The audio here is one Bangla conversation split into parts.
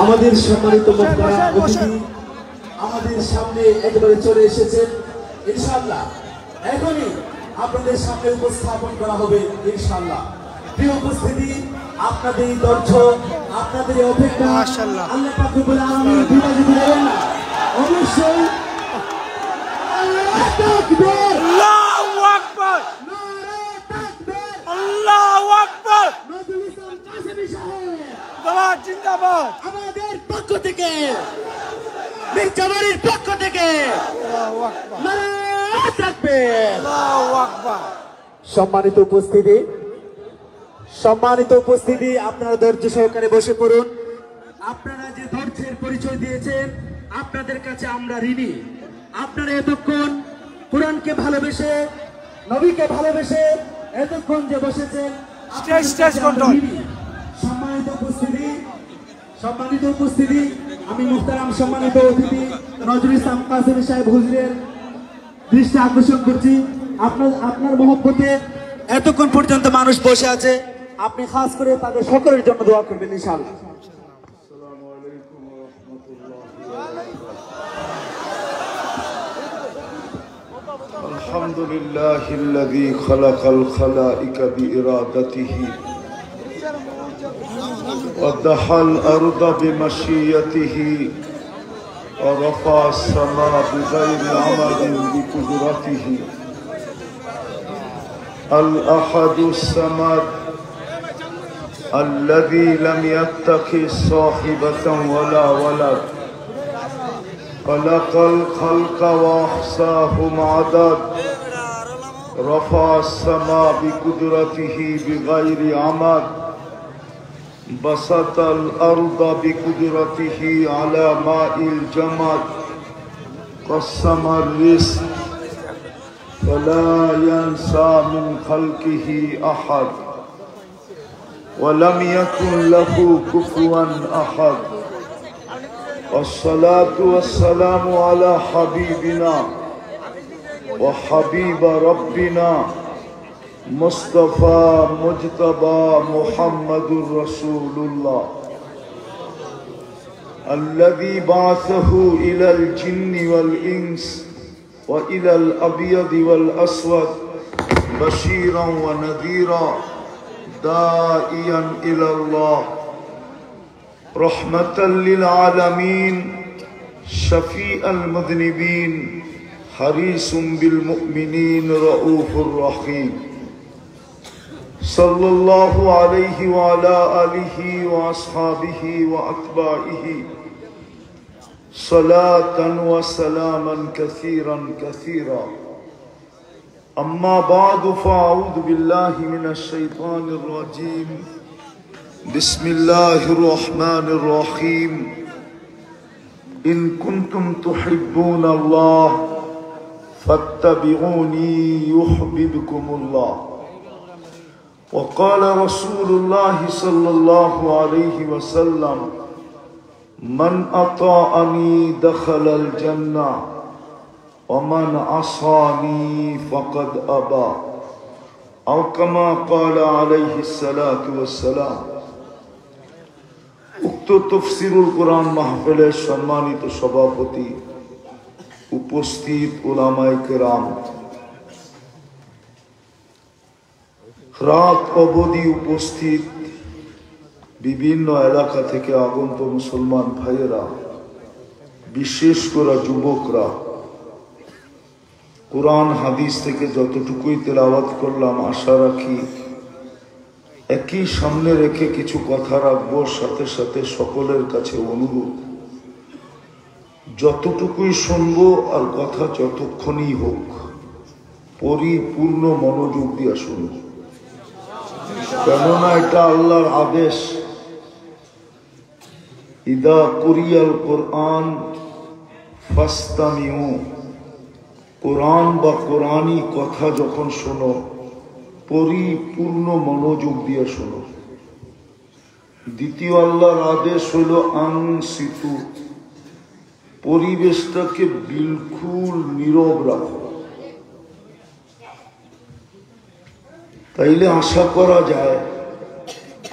আমাদের সম্মানিত মুখতারাম অতিথি আমাদের সামনে একেবারে চলে এসেছেন। ইনশাআল্লাহ এখনই আপনাদের সামনে উপস্থাপন করা হবে ইনশাআল্লাহ। প্রিয় উপস্থিতি, আপনাদের ধৈর্য, আপনাদের অপেক্ষা আল্লাহ পাক রব্বুল আলামিন বিরাজ করেন। অবশ্যই আল্লাহু আকবার, আল্লাহু আকবার, নারে তাকবীর, আল্লাহু আকবার, নজরুল ইসলাম কাসেমী সাহেব জিন্দাবাদ জিন্দাবাদ, আমাদের পক্ষ থেকে, মির্জাবাড়ির পক্ষ থেকে আল্লাহু আকবার, নারে তাকবীর। আল্লাহু আকবার। সম্মানিত উপস্থিতি, সম্মানিত উপস্থিতি, আপনারা ধৈর্য সহকারে বসে পড়ুন। আপনারা যে ধৈর্যের পরিচয় দিয়েছেন আপনাদের কাছে আমরা ঋণী। আপনারা এতক্ষণ কোরআনকে ভালোবেসে, নবীকে ভালোবেসে এতক্ষণ যে বসেছেন, স্টেজ কন্ট্রোল। সম্মানিত উপস্থিতি, সম্মানিত উপস্থিতি, আমি মুহতারাম সম্মানিত অতিথি নজরুল ইসলাম কাসেমী সাহেব হুজুরের দৃষ্টি আকর্ষণ করছি। আপনার মহব্বতে এতক্ষণ পর্যন্ত মানুষ বসে আছে, আপনি খাস করে তাদের সকলের জন্য দোয়া করবেন ইনশাআল্লাহ। الحمد لله الذي خلق الخلائق بإرادته ودحى الأرض بمشيته ورفع السماء بغير عمد بقدرته الأحد الصمد الذي لم يتخذ صاحبة ولا ولد خلق الخلق وأحصاهم عدد رفع السماء بقدرته بغير عمد بسط الأرض بقدرته على ماء الجمد قسم الرزق فلا ينسى من خلقه أحد ولم يكن له كفوا أحد والصلاة والسلام على حبيبنا وحبيب ربنا مصطفى مجتبى محمد رسول الله الذي بعثه إلى الجن والإنس وإلى الأبيض والأسود بشيرا ونذيرا داعيا إلى الله رحمة للعالمين شفيع المذنبين حريص بالمؤمنين رؤوف رحيم صلى الله عليه وعلى آله وأصحابه وأتباعه صلاة وسلاما كثيرا كثيرا أما بعد فأعوذ بالله من الشيطان الرجيم بسم الله الرحمن الرحيم إن كنتم تحبون الله فاتبعوني يحببكم الله وقال رسول الله صلى الله عليه وسلم من أطاعني دخل الجنة ومن عصاني فقد أبى أو كما قال عليه الصلاة والسلام। উক্ত তাফসীরুল কোরআন মাহফিলের সম্মানিত সভাপতি, উপস্থিত উলামায়ে কেরাম, রাত অবধি উপস্থিত বিভিন্ন এলাকা থেকে আগত মুসলমান ভাইয়েরা, বিশেষ করে যুবকরা, কোরআন হাদিস থেকে যতটুকুই তেলাওয়াত করলাম আশা রাখি একই সামনে রেখে কিছু কথা রাখবো। সাথে সাথে সকলের কাছে অনুরোধ, যতটুকুই শুনবো আর কথা যতক্ষণই হোক পরিপূর্ণ মনোযোগ দিয়ে শুনব, কেননা এটা আল্লাহর আদেশ। ইদা কুরিয়াল কোরআন ফাস্তামিউ, কোরআন বা কোরআনী কথা যখন শোনো পরিপূর্ণ মনোযোগ দিয়ে শোনো। দ্বিতীয় আল্লাহর আদেশ হইল আনসিতু, পরিবেশটাকে বিলকুল নীরব রাখো। তাইলে আশা করা যায়,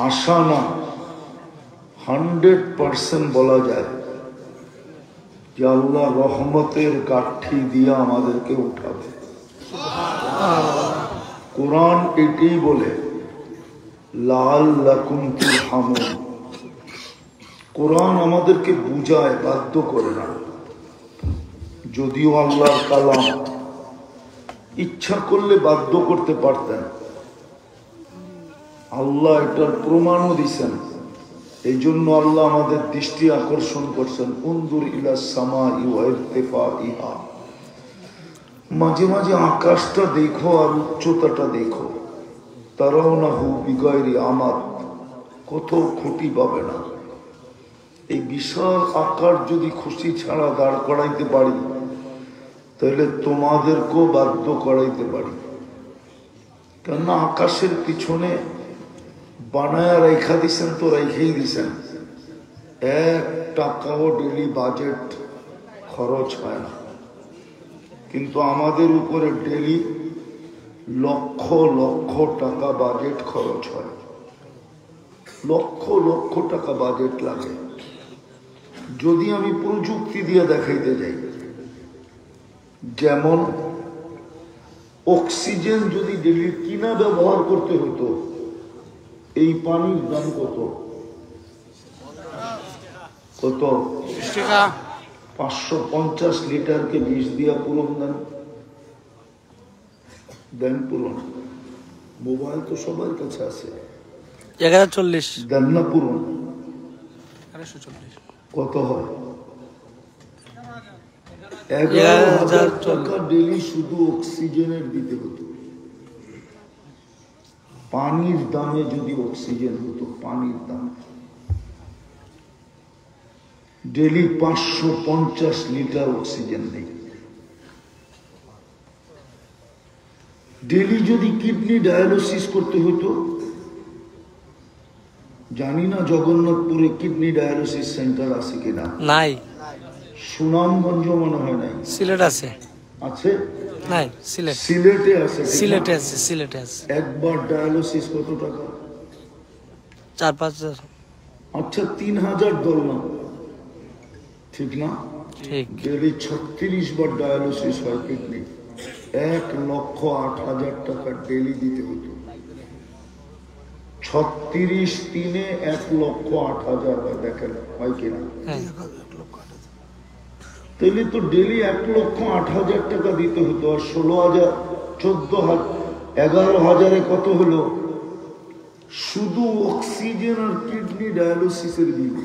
আশা না 100% বলা যায় যে আল্লাহ রহমতের কাঠি দিয়ে আমাদেরকে উঠাবে। কোরআন এটাই বলে, লাআল্লাকুম তুরহামুন। কোরআন আমাদেরকে বুঝায়, বাধ্য করে না। যদিও আল্লাহর কালাম, ইচ্ছা করলে বাধ্য করতে পারতেন। আল্লাহ এটার প্রমাণও দিছেন। এই জন্য আল্লাহ আমাদের দৃষ্টি আকর্ষণ করছেন, উনজুর ইলা সামাই ওয়া ইরতিফাইহা। মাঝে মাঝে আকাশটা দেখো আর উচ্চতাটা দেখো। তারাউনাহু বিগাইরি আমাদ, কোথাও খুঁটি পাবে না। এই বিশাল আকার যদি খুশি ছাড়া দাঁড় করাইতে পারি, তাহলে তোমাদেরকেও বাধ্য করাইতে পারি। কেননা আকাশের পিছনে বানায়া রেখা দিছেন তো রেখেই দিছেন। 1 টাকাও ডেলি বাজেট খরচ হয় না, কিন্তু আমাদের উপরে ডেলি লক্ষ লক্ষ টাকা বাজেট খরচ হয়। লক্ষ লক্ষ টাকা বাজেট লাগে। যদি আমি প্রযুক্তি দিয়ে দেখাইতে যাই, যেমন অক্সিজেন যদি ডেলি কিনা ব্যবহার করতে হতো, এই পানির দাম কত? কত? 550 লিটারকে 20 দিয়া পূরণ দেন। দেন পূরণ। মোবাইল তো সবার কাছে আছে। 1140 দেন না পূরণ? 1140 কত হয়? 11,000 টাকা ডেলি শুধু অক্সিজেনের দিতে হতো। পানির দামে যদি অক্সিজেন হতো, পানির দাম ডেলি 550 লিটার অক্সিজেন নেই। ডেলি যদি কিডনি ডায়ালিসিস করতে হতো, জানি না জগন্নাথপুরে কিডনি ডায়ালিসিস সেন্টার আছে কিনা। নাই। সুনামগঞ্জ মনে হয় নাই। সিলেট আছে। আছে? নাই, সিলেট। সিলেটে আছে। সিলেটে আছে, সিলেটে আছে। একবার ডায়ালিসিস কত টাকা? 4-5 হাজার। আচ্ছা, 3000 ধরলাম, ঠিক না? ঠিক। ডেলি 36 বার ডায়ালিসিস হয় কিডনি। 1,08,000 টাকা ডেলি দিতে হতো। 36 দিনে 1,08,000 হয়। দেখেন হয় কিনা? তাহলে তো ডেলি 1,08,000 টাকা দিতে হতো। আর 16,000, 14,000, 11,000 কত হলো? শুধু অক্সিজেন আর কিডনি ডায়ালিসিসের বিল।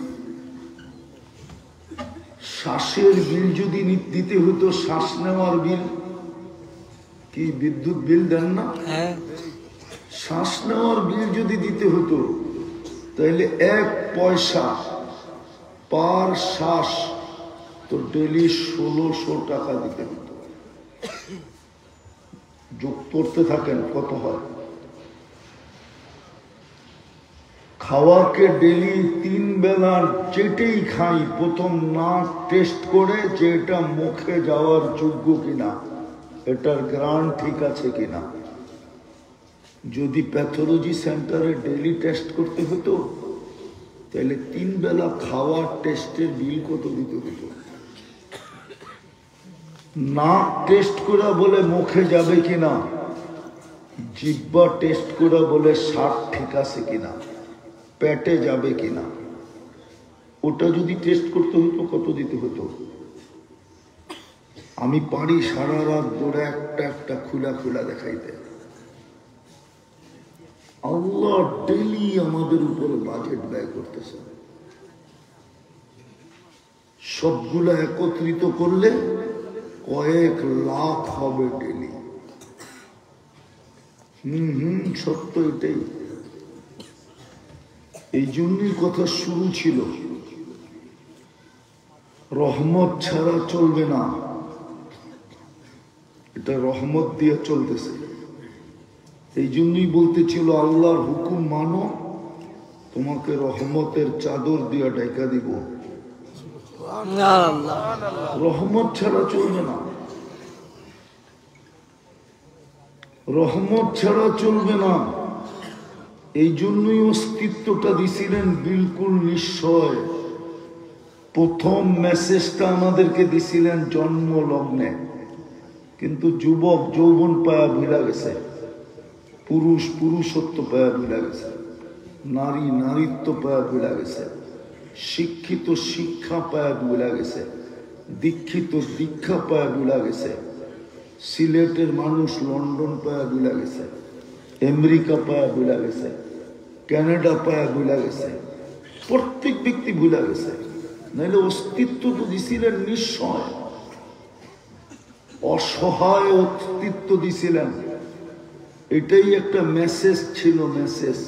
শ্বাসের বিল যদি দিতে হতো, শ্বাস নেওয়ার বিল, কি বিদ্যুৎ বিল দেন না? হ্যাঁ। শ্বাস নেওয়ার বিল যদি দিতে হতো, তাহলে 1 পয়সা পার শ্বাস তো ডেলি 1600 টাকা দিতে হতো। যোগ করতে থাকেন কত হয়। খাওয়াকে ডেলি 3 বেলা যেটাই খাই, প্রথম নাক টেস্ট করে যে এটা মুখে যাওয়ার যোগ্য কিনা, এটার গ্রান ঠিক আছে কিনা। যদি প্যাথোলজি সেন্টারে ডেলি টেস্ট করতে হতো, তাহলে 3 বেলা খাওয়ার টেস্টের বিল কত দিতে হতো। নাক টেস্ট করা বলে মুখে যাবে কিনা, জিহ্বা টেস্ট করা বলে স্বাদ ঠিক আছে কিনা, পেটে যাবে কিনা, ওটা যদি টেস্ট করতে হতো কত দিতে হতো। আমি পারি সারা রাত ধরে একটা একটা খোলা খোলা দেখাইতে। আল্লাহ ডেলি আমাদের উপরে বাজেট ব্যয় করতেছে। সবগুলা একত্রিত করলে কয়েক লাখ হবে ডেলি। সত্য এটাই। এই জন্যই কথা শুরু ছিল, রহমত ছাড়া চলবে না। এটা রহমত দিয়ে চলতেছে। এই জন্যই বলতেছিল, আল্লাহর হুকুম মানো, তোমাকে রহমতের চাদর দিয়ে ঢাকা দিব। রহমত ছাড়া চলবে না, রহমত ছাড়া চলবে না। এই জন্যই অস্তিত্বটা দিছিলেন বিলকুল নিশ্চয়। প্রথম মেসেজটা আমাদেরকে দিছিলেন জন্ম লগ্নে, কিন্তু যুবক যৌবন পায়া ভিড়া গেছে, পুরুষ পুরুষত্ব পায়া ভিড়া গেছে, নারী নারীত্ব পায়া ভিড়া গেছে, শিক্ষিত শিক্ষা পায়া ভিড়া গেছে, দীক্ষিত দীক্ষা পায়া ভিড়া গেছে। সিলেটের মানুষ লন্ডন পায়া ভিড়া গেছে, আমেরিকা পায়া ভিড়া গেছে, কানাডা পায়া ভিড়া গেছে, প্রত্যেক ব্যক্তি ভিড়া গেছে। নাইলে অস্তিত্ব তো দিছিলেন নিশ্চয়, অসহায় অস্তিত্ব দিছিলেন। এটাই একটা মেসেজ ছিল, মেসেজ।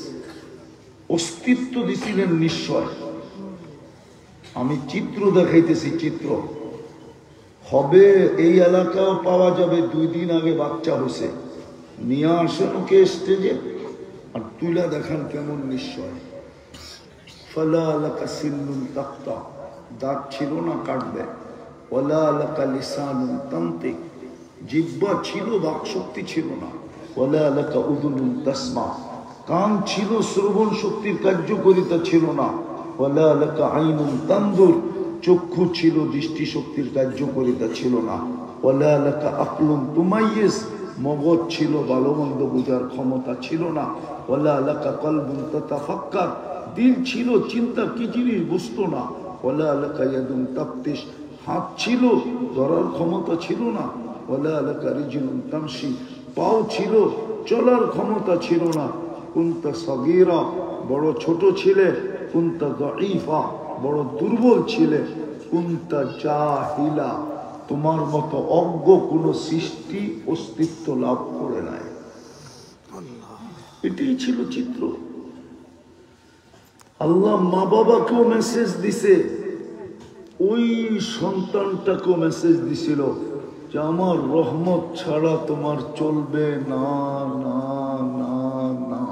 অস্তিত্ব দিছিলেন নিশ্চয়। আমি চিত্র দেখাইতেছি, চিত্র হবে এই এলাকাও পাওয়া যাবে। 2 দিন আগে বাচ্চা হয়েছে, নিয়ে আসেন ওকে স্টেজে আর তুইলা দেখান কেমন নিশ্চয়। ফালা লাকা সিন্নুন তাক্তা, দাঁত ছিল না, কাটবে। ওয়ালা লাকা লিসানুন তান্তিক, জিহ্বা ছিল, বাকশক্তি ছিল না। ওয়ালা লাকা উযুনুন তাসমা, কান ছিল, শ্রবণ শক্তির কার্যকারিতা ছিল না। ওয়ালা লাকা আইনুন তানজুর, চক্ষু ছিল, দৃষ্টি শক্তির কার্যকারিতা ছিল না। ওয়ালা লাকা আকলুন তুমাইয়িজ, মগজ ছিল, ভালো মন্দ বোঝার ক্ষমতা ছিল না। ওয়ালা লাকা কলবুন তাতাফাক্কার, দিল ছিল, চিন্তা কি জিনিস বুঝতো না। ওয়ালা লাকা ইয়াদুন তাফতিশ, হাত ছিল, ধরার ক্ষমতা ছিল না। ওয়ালা লাকা রিজলুন তামশি, পাও ছিল, চলার ক্ষমতা ছিল না। কুনতা সগীরা, বড় ছোট ছিলে। কুনতা দাঈফা, বড় দুর্বল ছিলে। কুনতা জাহিলা, তোমার মতো অজ্ঞ কোন সৃষ্টি অস্তিত্ব লাভ করে নাই। এটাই ছিল চিত্র। আল্লাহ মা বাবাকেও মেসেজ দিছে, ওই সন্তানটাকেও মেসেজ দিছিল যে আমার রহমত ছাড়া তোমার চলবে না, না, না, না।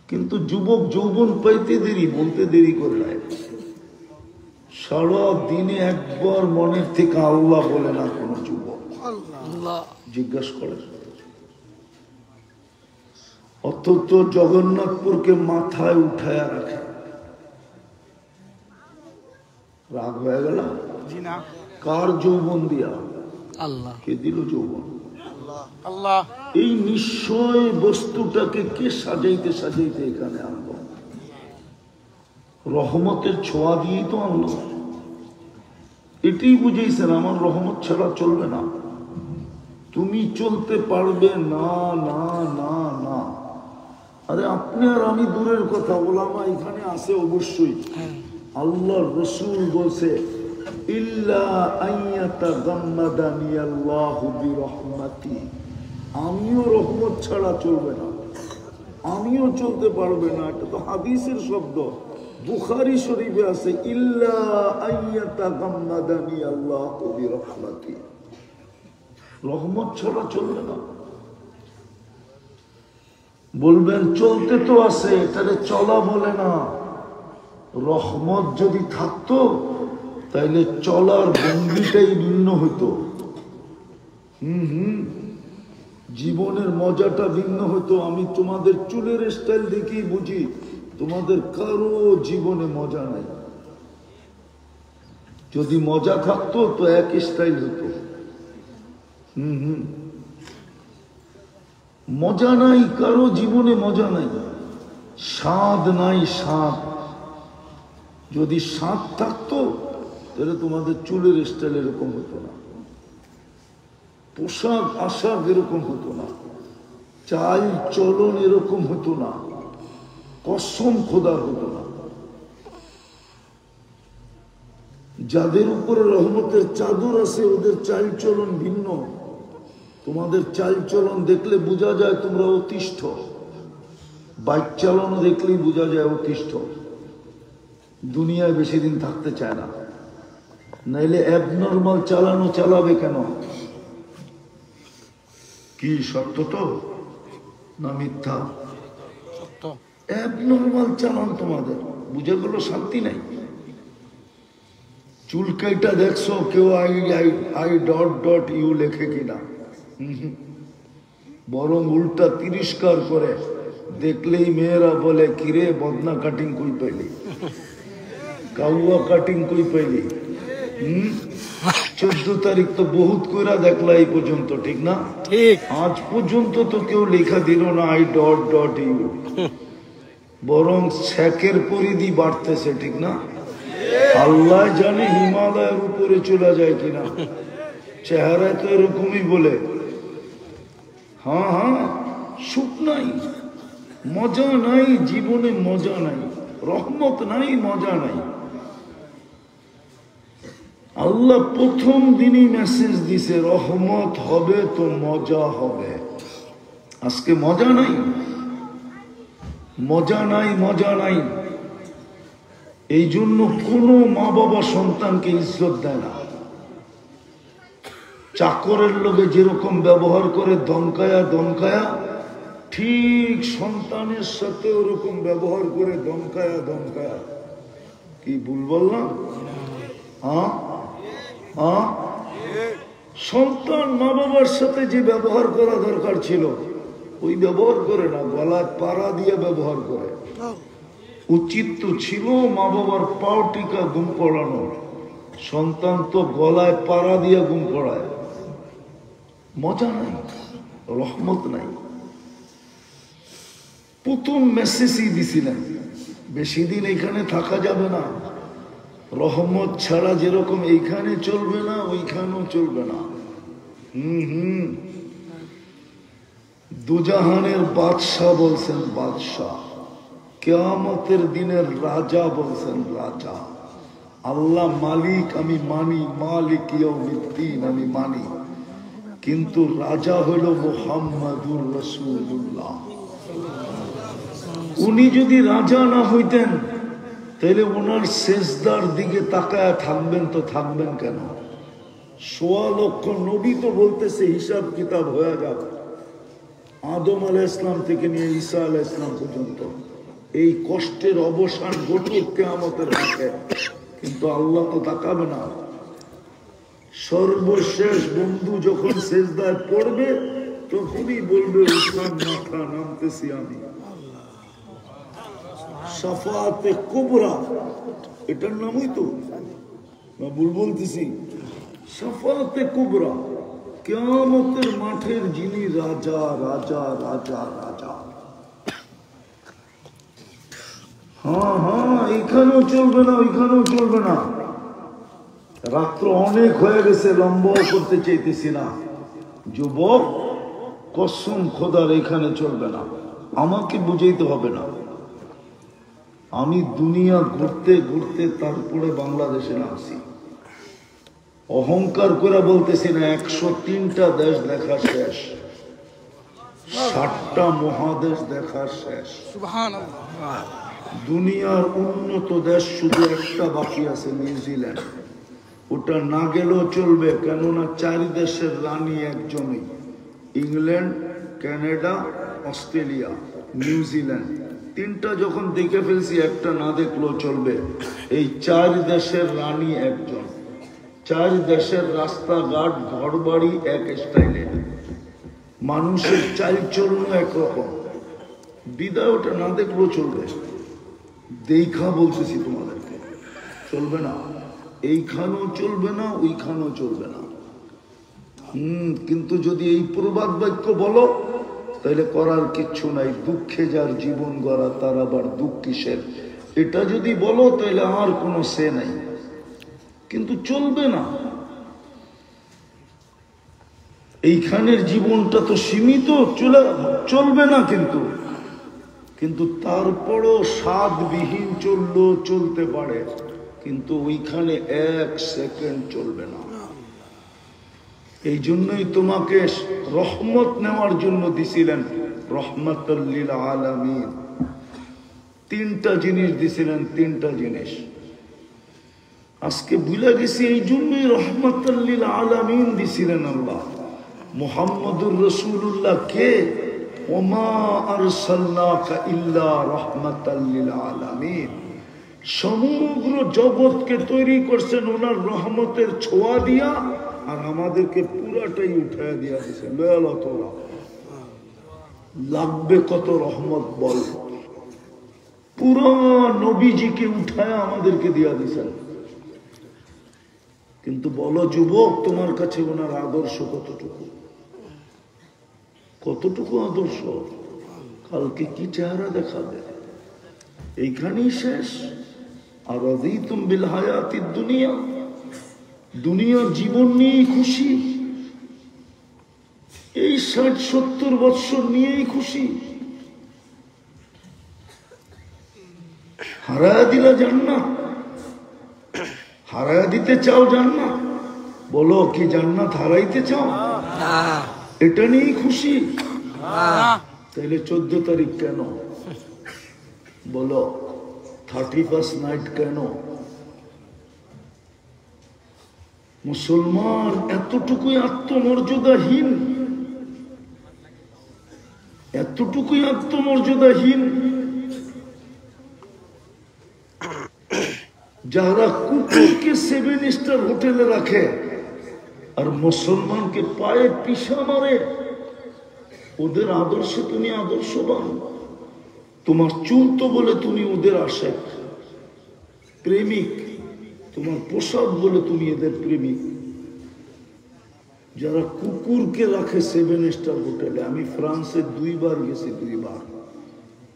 কিন্তু যুবক যৌবন পাইতে দেরি, বলতে দেরি করে নাই। সারা দিনে একবার মনের থেকে আল্লাহ বলে না কোন যুবক, জিজ্ঞাসা করে। অথচ জগন্নাথপুরকে মাথায় উঠায় রাখে। রাগ হয়ে গেল? কার যৌবন দিয়া? আল্লাহ। কে দিল যৌবন? আল্লাহ। এই নিশ্চয় বস্তুটাকে কে সাজাইতে সাজাইতে এখানে আনলো? রহমতের ছোঁয়া দিয়েই তো আনলো। এটাই বুঝেছেন আমার রহমত ছাড়া চলবে না, তুমি চলতে পারবে না, না, না, না। আরে আপনি আর আমি দূরের কথা, ওলামা এখানে আছে অবশ্যই। আল্লাহ রসুল বলছে ইল্লা আইয়াতাগাম্মাদানি আল্লাহু বিরহমাতি, আমিও রহমত ছাড়া চলবে না, আমিও চলতে পারবে না। এটা তো হাদিসের শব্দ, বুখারী শরীফে আছে ইল্লা আইয়াতাগাম্মাদানি আল্লাহু বিরহমাতি, রহমত ছাড়া চলবে না। বলবেন চলতে তো আছে, এটারে চলা বলে না। রহমত যদি থাকতো তাইলে চলার ভঙ্গিটাই ভিন্ন হইতো। জীবনের মজাটা ভিন্ন হতো। আমি তোমাদের চুলের স্টাইল দেখেই বুঝি তোমাদের কারো জীবনে মজা নাই। যদি মজা থাকতো তো এক স্টাইল হতো। মজা নাই, কারো জীবনে মজা নাই, স্বাদ নাই, স্বাদ। যদি স্বাদ থাকতো তাহলে তোমাদের চুলের স্টাইল এরকম হতো না, পোশাক আশাক এরকম হতো না, চাল চলন এরকম হতো না, কসম খোদার হতো না। যাদের উপরে রহমতের চাদর আছে ওদের চাল চলন ভিন্ন। তোমাদের চাল চলন দেখলে বোঝা যায় তোমরা অতিষ্ঠ, বাইক চালানো দেখলেই বোঝা যায় অতিষ্ঠ, দুনিয়ায় বেশি দিন থাকতে চায় না। নাইলে অ্যাবনর্মাল চালানো চালাবে কেন? কি সত্য তো না মিথ্যা? অ্যাবনর্মাল চালান তোমাদের, বুঝে গেল শান্তি নাই। চুলকাইটা দেখছো কেউ আই ডট ডট ইউ লেখে কিনা? বরং উল্টা তিরস্কার করে দেখলেই মেয়েরা বলে কিরে বদনা কাটিং কই পাইলি, কাউয়া কাটিং কই পাইলি। 14 তারিখ তো বহুত কইরা দেখলা এই পর্যন্ত, ঠিক না? ঠিক। আজ পর্যন্ত তো কেউ লেখা দিল না I.U, বরং শেখের পরিধি বাড়তেছে, ঠিক না? আল্লাহ জানে হিমালয়ের উপরে চলে যায় কিনা। চেহারায় তো এরকমই বলে। হ্যাঁ হ্যাঁ, সুখ নাই, মজা নাই, জীবনে মজা নাই, রহমত নাই, মজা নাই। আল্লাহ প্রথম দিনই মেসেজ দিছে রহমত হবে তো মজা হবে। আজকে মজা নাই, মজা নাই, মজা নাই। এই জন্য কোনো মা বাবা সন্তানকে ইজ্জত দেয় না। চাকরের লোকে যেরকম ব্যবহার করে দমকায়া দমকায়া, ঠিক সন্তানের সাথে ওরকম ব্যবহার করে দমকায়া দমকায়া। কি ভুল বললাম? হ্যাঁ হ্যাঁ, সন্তান মা বাবার সাথে যে ব্যবহার করা দরকার ছিল ওই ব্যবহার করে না, গলায় পাড়া দিয়ে ব্যবহার করে। উচিত তো ছিল মা বাবার পাও টিকা ঘুম পড়ানো, সন্তান তো গলায় পাড়া দিয়ে ঘুম পড়ায়। মজা নাই, রহমত নাই। প্রথম মেসেজই দিছিলেন বেশি দিন এখানে থাকা যাবে না, রহমত ছাড়া যেরকম এইখানে চলবে না ওইখানেও চলবে না। দুজাহানের বাদশাহ বলছেন বাদশাহ, কিয়ামতের দিনের রাজা বলছেন রাজা। আল্লাহ মালিক আমি মানি, মালিক ইয়াউমিদ্দিন আমি মানি, কিন্তু রাজা হইল মুহাম্মাদুর রাসূলুল্লাহ। উনি যদি রাজা না হইতেন তাহলে ওনার সেজদার দিকে তাকায় থাকবেন তো থাকবেন কেন? ১৬ লক্ষ নবী তো বলতেছে হিসাব কিতাব হয়ে যাবে, আদম আলাইহিস সালাম থেকে নিয়ে ঈসা আলাইহিস সালাম পর্যন্ত এই কষ্টের অবসান ঘটুক কিয়ামতের আগে, কিন্তু আল্লাহ তো তাকাবে না। সর্বশেষ বন্ধু যখন সেজদায় পড়বে তখনই বলবে উঠান মাথা নামতেছি আমি। শাফাআতে কুবরা এটার নামই তো না, ভুল বলতেছি? শাফাআতে কুবরা, কিয়ামতের মাঠের যিনি রাজা রাজা রাজা রাজা। হ্যাঁ হ্যাঁ, এখানেও চলবে না ওইখানেও চলবে না। রাত্র অনেক হয়ে গেছে, লম্বাও করতে চাইতেছি না। যুবক, কসম খোদার এখানে চলবে না, আমাকে বুঝাইতে হবে না। আমি দুনিয়া ঘুরতে ঘুরতে তারপরে বাংলাদেশে নামছি। অহংকার করে বলতেছি না, 103টা দেশ দেখা শেষ, 60টা মহাদেশ দেখা শেষ। দুনিয়ার উন্নত দেশ শুধু একটা বাকি আছে, নিউজিল্যান্ড। ওটা না গেলেও চলবে, কেননা 4 দেশের রানী একজনই, ইংল্যান্ড, কানাডা, অস্ট্রেলিয়া, নিউজিল্যান্ড। 3টা যখন দেখে ফেলছি, একটা না দেখলেও চলবে। এই 4 দেশের রানী একজন, 4 দেশের রাস্তাঘাট ঘর বাড়ি এক স্টাইলে, মানুষের চালচলন একরকম। বিদায় ওটা না দেখলেও চলবে। দেখা বলতেছি তোমাদেরকে, চলবে না, এইখানেও চলবে না ওইখানেও চলবে না। কিন্তু যদি এই প্রবাদ বাক্য বলো তাহলে করার কিচ্ছু নাই। দুঃখে যার জীবন গড়া তার আবার দুঃখ কিসের, এটা যদি বলো তাহলে আর কোনো সে নাই, কিন্তু চলবে না। এইখানের জীবনটা তো সীমিত, চলবে না, কিন্তু তারপরও স্বাদবিহীন চললেও চলতে পারে, কিন্তু ওইখানে 1 সেকেন্ড চলবে না। এই জন্যই তোমাকে রহমত নেওয়ার জন্য দিছিলেন, রহমাতুল লিল আলামিন। 3টা জিনিস দিছিলেন, 3টা জিনিস আজকে ভুলে গেছি। এই জন্যই রহমাতুল লিল আলামিন দিছিলেন আল্লাহ। মুহাম্মাদুর রাসূলুল্লাহ কে? ওমা আরসালনাকা ইল্লা রাহমাতাল লিল আলামিন। সমগ্র জগৎকে তৈরি করছেন ওনার রহমতের ছোঁয়া দিয়া, আর আমাদেরকে পুরাটাই উঠায় দিয়া দিয়েছেন। লাগবে কত রহমত বল। পুরো নবীজিকে উঠায় আমাদেরকে দিয়া দিয়েছেন। কিন্তু বলো যুবক, তোমার কাছে ওনার আদর্শ কতটুকু? কতটুকু আদর্শ? কালকে কি চেহারা দেখাবে? এইখানেই শেষ। আর রাদিতুম বিল হায়াতিদ দুনিয়া, দুনিয়ার জীবন নিয়েই খুশি, এই 60-70 বৎসর নিয়েই খুশি। হারায়া দিলা জান্নাত, হারায়া দিতে চাও জান্নাত? বলো কি জান্নাত হারাইতে চাও? এটা নিয়েই খুশি? তাহলে 14 তারিখ কেন? বলো 31st নাইট কেন? মুসলমান এতটুকুই আত্মমর্যাদাহীন, এতটুকুই আত্মমর্যাদাহীন, যারা কুকুরকে 7 স্টার হোটেলে রাখে আর মুসলমানকে পায়ে পিষা মারে, ওদের আদর্শে তুমি আদর্শবান। তোমার চুল তো বলে তুমি ওদের আশেক প্রেমিক, তোমার পোশাক বলে তুমি এদের প্রেমিক। যারা কুকুরকে রাখে 7 স্টার হোটেলে, আমি ফ্রান্সে 2 বার গেছি, 2 বার।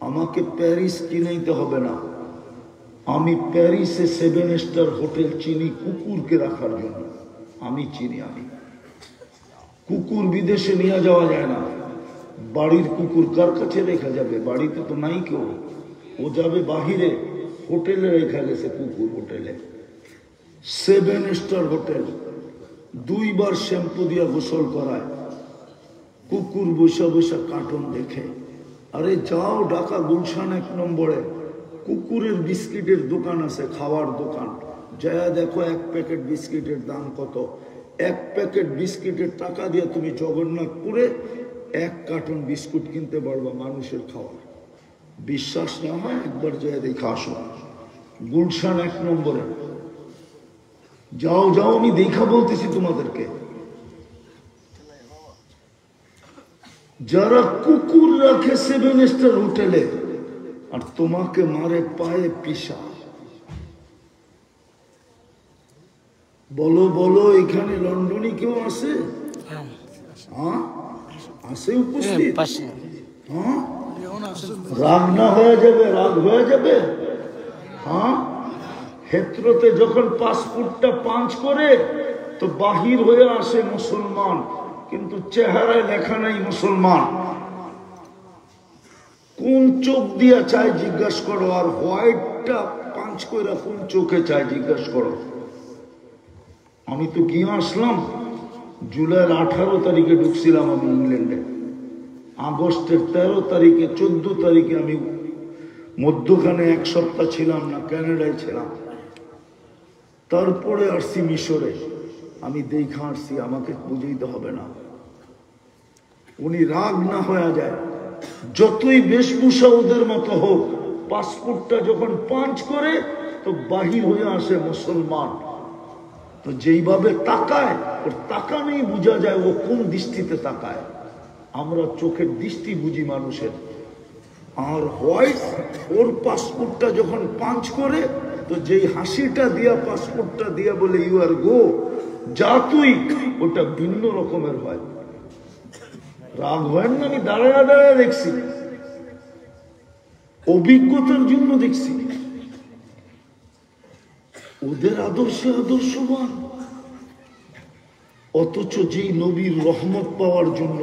আমাকে প্যারিস কিনাইতে হবে না, আমি প্যারিসে 7 স্টার হোটেল চিনি কুকুরকে রাখার জন্য। আমি চিনি, আমি কুকুর বিদেশে নিয়ে যাওয়া যায় না। বাড়ির কুকুর কার কাছে রেখা যাবে? বাড়িতে তো নাই কেউ, ও যাবে বাহিরে। হোটেলে রেখা গেছে কুকুর, হোটেলে 7 স্টার হোটেল। 2 বার শ্যাম্পু দিয়া গোসল করায়, কুকুর বসে বসে কার্টুন দেখে। আরে যাও ঢাকা গুলশান 1 নম্বরে কুকুরের বিস্কিটের দোকান আছে, খাওয়ার দোকান। যা দেখো 1 প্যাকেট বিস্কিটের দাম কত। 1 প্যাকেট বিস্কিটের টাকা দিয়ে তুমি জগন্নাথপুরে 1 কার্টন বিস্কুট কিনতে পারবা মানুষের খাওয়ার। বিশ্বাস না হয় একবার যা দেখে আসো, গুলশান 1 নম্বরে। যাও যাও, আমি দেখা বলতেছি তোমাদেরকে। যারা কুকুর রাখে 7 স্টার হোটেলে আর তোমাকে মারে পায়ে পিষা, বলো বলো, এখানে লন্ডনে কেউ আছে? হ্যাঁ আছে উপস্থিত? হ্যাঁ, রাগ না হয়ে যাবে? রাগ হয়ে যাবে? হ্যাঁ, ক্ষেত্রতে যখন পাসপোর্টটা পাঞ্চ করে তো বাহির হয়ে আসে মুসলমান, কিন্তু চেহারায় লেখা নাই মুসলমান। কোন চোখ দিয়া চায় জিজ্ঞাসা করো, আর হোয়াইটটা পাঞ্চ করে কোন চোখে চায় জিজ্ঞাসা করো। আমি তো গিয়ে আসলাম জুলাইয়ের 18 তারিখে ঢুকছিলাম আমি ইংল্যান্ডে, আগস্টের 13 তারিখে 14 তারিখে আমি মধ্যখানে 1 সপ্তাহ ছিলাম না, কানাডায় ছিলাম। তারপরে আসছি মিশরে। আমি দেখা আসছি, আমাকে বুঝাইতে হবে না। উনি রাগ না হয়ে যায়, যতই বেশভূষা ওদের মতো হোক, পাসপোর্টটা যখন পাঞ্চ করে তো বাহির হয়ে আসে মুসলমান। তো যেইভাবে তাকায়, ওর তাকানেই বোঝা যায় ও কোন দৃষ্টিতে তাকায়। আমরা চোখের দৃষ্টি বুঝি মানুষের। আর হোয়াইট, ওর পাসপোর্টটা যখন পাঞ্চ করে তো যেই হাসিটা দিয়া পাসপোর্টটা দিয়া বলে ইউ আর গো, যা তুই, ওটা ভিন্ন রকমের হয়। রাগ হয় না, আমি দাঁড়ায় দাঁড়ায় দেখছি, অভিজ্ঞতার জন্য দেখছি। ওদের আদর্শে আদর্শবান, অথচ যেই নবীর রহমত পাওয়ার জন্য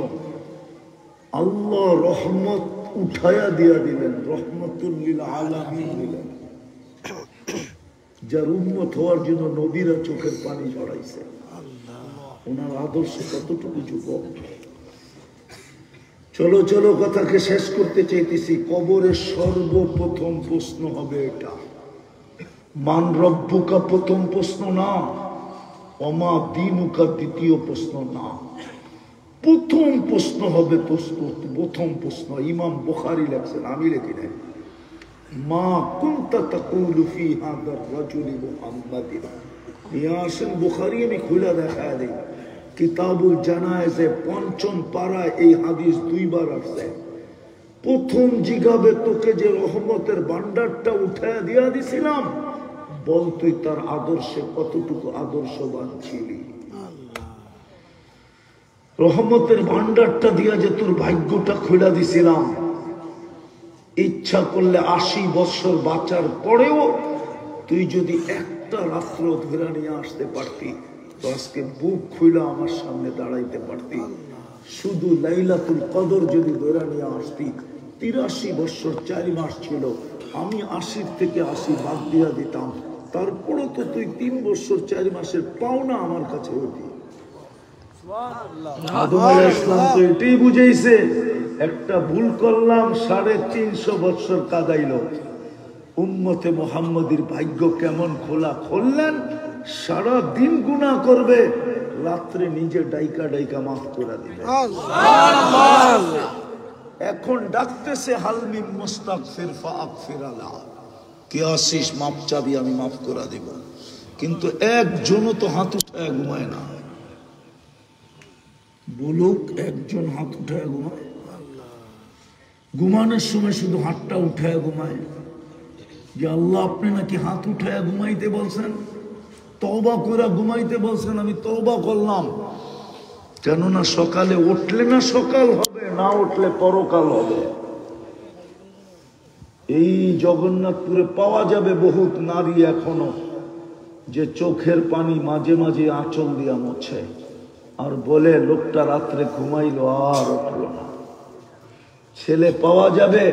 আল্লাহ রহমত উঠায়া দিয়া দিলেন, রহমতুল লিল আলামিন দিলেন। যার উম্মত হওয়ার জন্য নবীরা চোখের পানি ঝরাইছে। ওনার আদর্শ কতটুকু যুবক। চলো চলো, কথাকে শেষ করতে চাইতেছি। কবরের সর্বপ্রথম প্রশ্ন হবে এটা, মান রব্বুকা প্রথম প্রশ্ন না, অমা দীনুকা দ্বিতীয় প্রশ্ন না। প্রথম প্রশ্ন হবে, প্রথম প্রশ্ন। ইমাম বুখারী লেখছেন, আমি লিখি নাই। মা কুনতা তাকুলু ফি হাদার রাজুলি মুহাম্মাদিন। নিয়ে আসেন বুখারী, আমি খুলে দেখায় দেই। কিতাবুল জানায়েজে 5ম পারায় এই হাদিস 2 বার আসছে। প্রথম জিগাবে তোকে যে রহমতের ভান্ডারটা উঠায় দিয়া দিছিলাম, বল তুই তার আদর্শে কতটুকু আদর্শবান ছিলি। রহমতের ভান্ডারটা দিয়া যে তোর ভাগ্যটা খুলে দিছিলাম, ইচ্ছা করলে 80 বছর বাঁচার পরেও তুই যদি একটা রাত্র ধরে নিয়ে আসতে পারতি, তো আজকে বুক খুলে আমার সামনে দাঁড়াইতে পারতি। শুধু লাইলাতুল কদর যদি ধরে নিয়ে আসতি, 83 বছর 4 মাস ছিল, আমি 80 থেকে 80 বাদ দিয়া দিতাম, তারপরে তো তুই 3 বছর 4 মাসের পাওনা আমার কাছে হতি। আদম আলাইহিস সালাম তো এটাই বুঝাইছে, একটা ভুল করলাম 350 বছর কাদাইল। উম্মতে মুহাম্মদীর ভাগ্য কেমন খোলা খুললেন, সারা দিন গুনাহ করবে, রাত্রে নিজে ডাইকা ডাইকা মাফ করে দিবে। এখন ডাকতেছে হালমিন মুস্তাগফির ফাগফির আলা, কে আসিস মাফ চাবি, আমি মাফ করে দেব। কিন্তু একজনও তো হাত উঠায় ঘুমায় না। বলুক, একজন হাত উঠায় ঘুমায়? ঘুমানোর সময় শুধু হাতটা উঠায় ঘুমায়। যে আল্লাহ আপনি নাকি হাত উঠায় ঘুমাইতে বলছেন, তওবা করে ঘুমাইতে বলছেন, আমি তওবা করলাম। কেননা সকালে উঠলে না সকাল হবে, না উঠলে পরকাল হবে। এই জগন্নাথপুরে পাওয়া যাবে বহুত নারী এখনো, যে চোখের পানি মাঝে মাঝে আঁচল দিয়া মোছে, আর বলে লোকটা রাত্রে ঘুমাইলো আর উঠলো না। ছেলে পাওয়া যাবে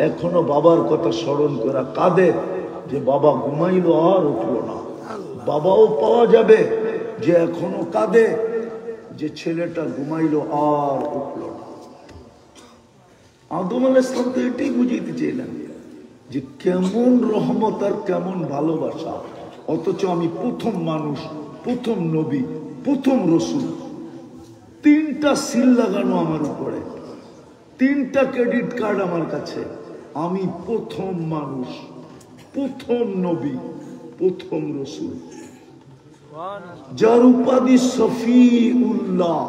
এখনো বাবার কথা স্মরণ করা কাঁদে, যে বাবা ঘুমাইলো আর উঠলো না। বাবাও পাওয়া যাবে যে এখনো কাঁদে, যে ছেলেটা ঘুমাইলো আর উঠলো না। আদম আলাইহিস সালাম তো এটাই বুঝাইতে চাইলেন যে কেমন রহমত আর কেমন ভালোবাসা। অথচ আমি প্রথম মানুষ, প্রথম নবী, প্রথম রসুল, 3টা সিল লাগানো আমার উপরে, 3টা ক্রেডিট কার্ড আমার কাছে। আমি প্রথম মানুষ, প্রথম নবী, প্রথম রসুল, যার উপাধি সফিউল্লাহ,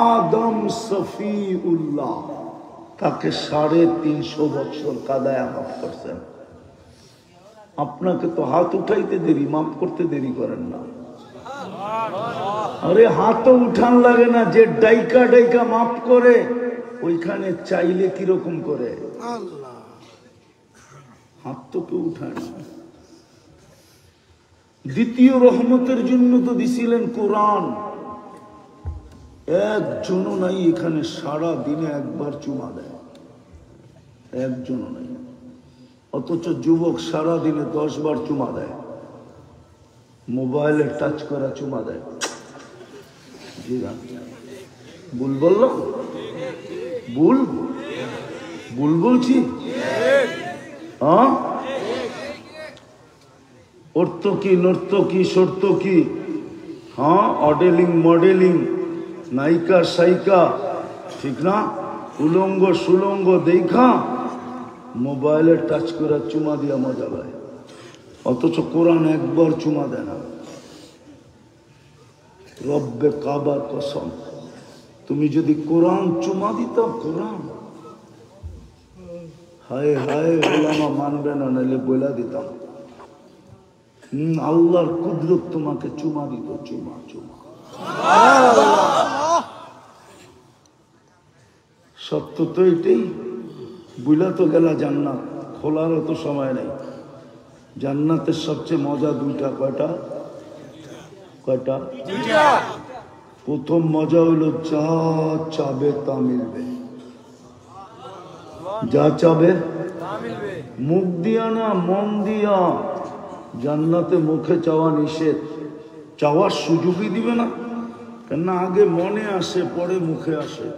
আদম সফিউল্লাহ, তাকে 350 বছর কাদায় মাফ করছেন। আপনাকে তো হাত উঠাইতে দেরি, মাফ করতে দেরি করেন না। আরে হাতও উঠান লাগে না, যে ডাইকা ডাইকা মাফ করে ওইখানে চাইলে কিরকম করে, হাত তো কেউ উঠায় না। দ্বিতীয় রহমতের জন্য তো দিছিলেন কোরআন। একজনও নাই এখানে সারা দিনে একবার চুমা দেয়, একজনও নাই। অথচ যুবক সারা দিনে 10 বার চুমা দেয়, মোবাইলে টাচ করা চুমা দেয়। জি না, ভুল বললাম? ভুল ভুল বলছি? হ্যাঁ, অর্থকি নর্তকি সর্তকি, হ্যাঁ, অডেলিং মডেলিং, নায়িকা সাইকা, ঠিক না, উলঙ্গ সুলঙ্গ দেখা মোবাইলে টাচ করে চুমা দিয়া মজা পায়। অথচ কোরআন একবার চুমা দেয় না। রব্বে কাবার কসম, তুমি যদি কোরআন চুমা দিতা, কোরআন, হায় হায় ওলামা মানবে না, নাহলে বইলা দিতাম। আল্লাহর কুদরত তোমাকে চুমা দিত, চুমা চুমা। সত্য তো এটাই। বুঝলা তো গেলা জান্নাত, খোলারও তো সময় নেই। জান্নাতের সবচেয়ে মজা 2টা। কয়টা? কয়টা? প্রথম মজা হলো যা চাবে তা মিলবে। যা চাবে মুখ দিয়া না, মন দিয়া। জান্নাতে মুখে চাওয়া নিষেধ, চাওয়ার সুযোগই দিবে না, কেননা আগে মনে আসে পরে মুখে আসে,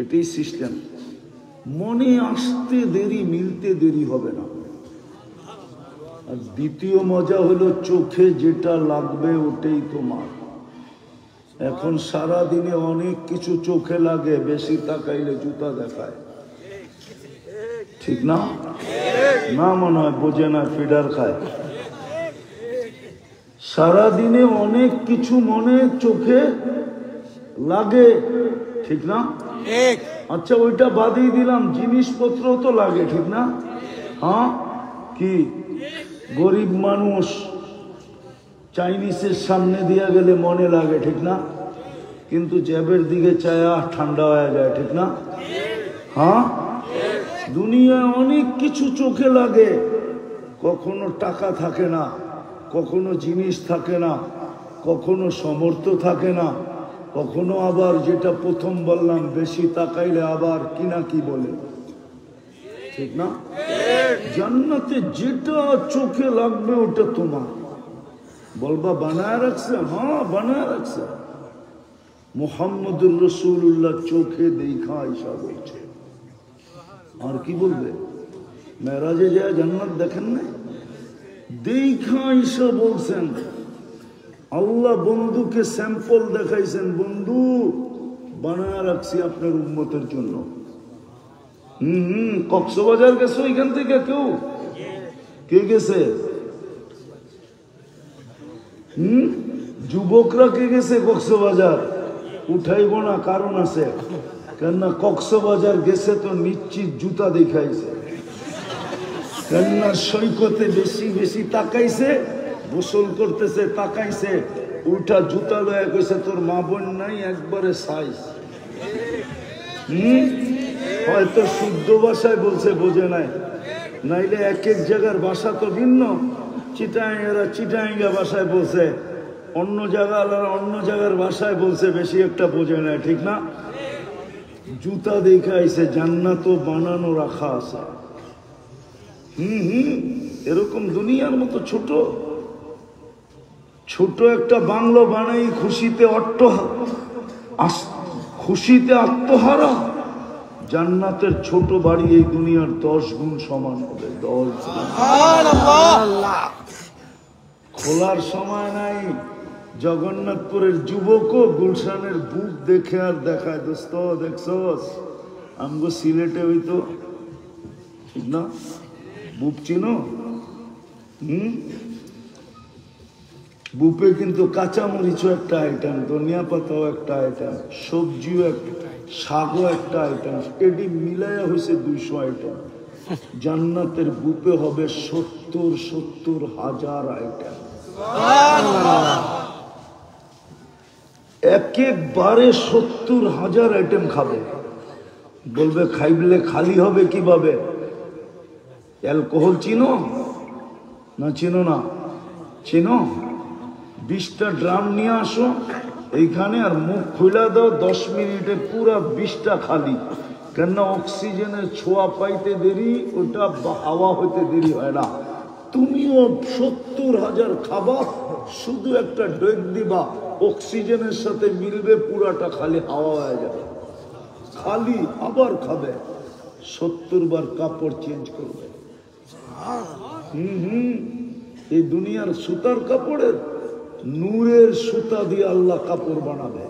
এটাই সিস্টেম। মনে আসতে দেরি, মিলতে দেরি হবে না। আর দ্বিতীয় মজা হলো চোখে যেটা লাগবে ওটাই তোমার। এখন সারা দিনে অনেক কিছু চোখে লাগে, বেশি তাকাইলে জুতা দেখায়, ঠিক না? না মনে হয় বোঝে না, ফিডার খায়। সারা দিনে অনেক কিছু মনে চোখে লাগে, ঠিক না? আচ্ছা ওইটা বাদই দিলাম, জিনিসপত্র তো লাগে, ঠিক না? হ্যাঁ, কি গরিব মানুষ চাইনিজের সামনে দিয়া গেলে মনে লাগে, ঠিক না? কিন্তু জ্যাবের দিকে চায়া ঠান্ডা হয়ে যায়, ঠিক না? হ্যাঁ, দুনিয়ায় অনেক কিছু চোখে লাগে, কখনো টাকা থাকে না, কখনো জিনিস থাকে না, কখনো সমর্থ থাকে না, কখনো আবার যেটা প্রথম বললাম বেশি তাকাইলে আবার কিনা কি বলে, ঠিক না? জান্নাতে যেটা চোখে লাগবে ওটা তোমার। বলবা বানায় রাখছে? হ্যাঁ বানায় রাখছে। মুহাম্মদুর রাসূলুল্লাহ চোখে দেখা আয়েশা বলছে। আর কি বলবে? মেরাজে যায় জান্নাত দেখেন না, দেখা আয়েশা বলছেন আল্লাহ বন্ধুকে স্যাম্পল দেখাইছেন, বন্ধু বানায় রাখছি আপনার উম্মতের জন্য। কক্সবাজার গেছো এখান থেকে কেউ? কে গেছে? যুবকরা কে গেছে কক্সবাজার? উঠাইব না, কারণ আছে, কেননা কক্সবাজার গেছে তো নিশ্চিত জুতা দেখাইছে, কেননা সৈকতে বেশি বেশি তাকাইছে, গোসল করতেছে তাকাইছে, উল্টা জুতা লয়ে কইছে তোর মা বোন নাই, একবারে সাইজ। হয়তো শুদ্ধ ভাষায় বলছে, বোঝে নাই, নাইলে এক এক জায়গার ভাষা তো ভিন্ন। চিটাঙ্গেরা চিটাঙ্গা ভাষায় বলছে, অন্য জায়গা অন্য জায়গার ভাষায় বলছে, বেশি একটা বোঝে নাই, ঠিক না? জুতা দেখাইছে, জান্নাতও বানানো রাখা আছে। এরকম দুনিয়ার মতো ছোট ছোট একটা বাংলো বানাই খুশিতে খুশিতে আত্মহারা। জান্নাতের ছোট বাড়ি এই দুনিয়ার 10 গুণ সমান হবে, 10 গুণ। খোলার সময় নাই। জগন্নাথপুরের যুবকও গুলশানের বুক দেখে আর দেখায়, দোস্ত দেখছস আমগো সিলেটে হইতো, ঠিক না? বুক চিনো? বুপে কিন্তু কাঁচামরিচও একটা আইটেম, ধনিয়া পাতাও একটা আইটেম, সবজিও একটা, শাকও একটা আইটেম, এটি মিলাইয়া হয়েছে 200 আইটেম। জান্নাতের বুপে হবে 70 হাজার আইটেম, একেবারে 70 হাজার আইটেম খাবে। বলবে খাইবলে খালি হবে কিভাবে? অ্যালকোহল চিনো না? চিনো না? চিনো? 20টা ড্রাম নিয়ে আসো এইখানে, আর মুখ খুলে দাও, 10 মিনিটে পুরা 20টা খালি। কেননা অক্সিজেনের ছোঁয়া পাইতে দেরি, ওটা হাওয়া হইতে দেরি হয় না। তুমিও 70 হাজার খাবা, শুধু একটা ডেক দিবা, অক্সিজেনের সাথে মিলবে, পুরাটা খালি হাওয়া হয়ে যাবে, খালি আবার খাবে, 70 বার কাপড় চেঞ্জ করবে। এই দুনিয়ার সুতার কাপড়ের, নূরের সুতা দিয়ে আল্লাহ কাপড় বানাবে,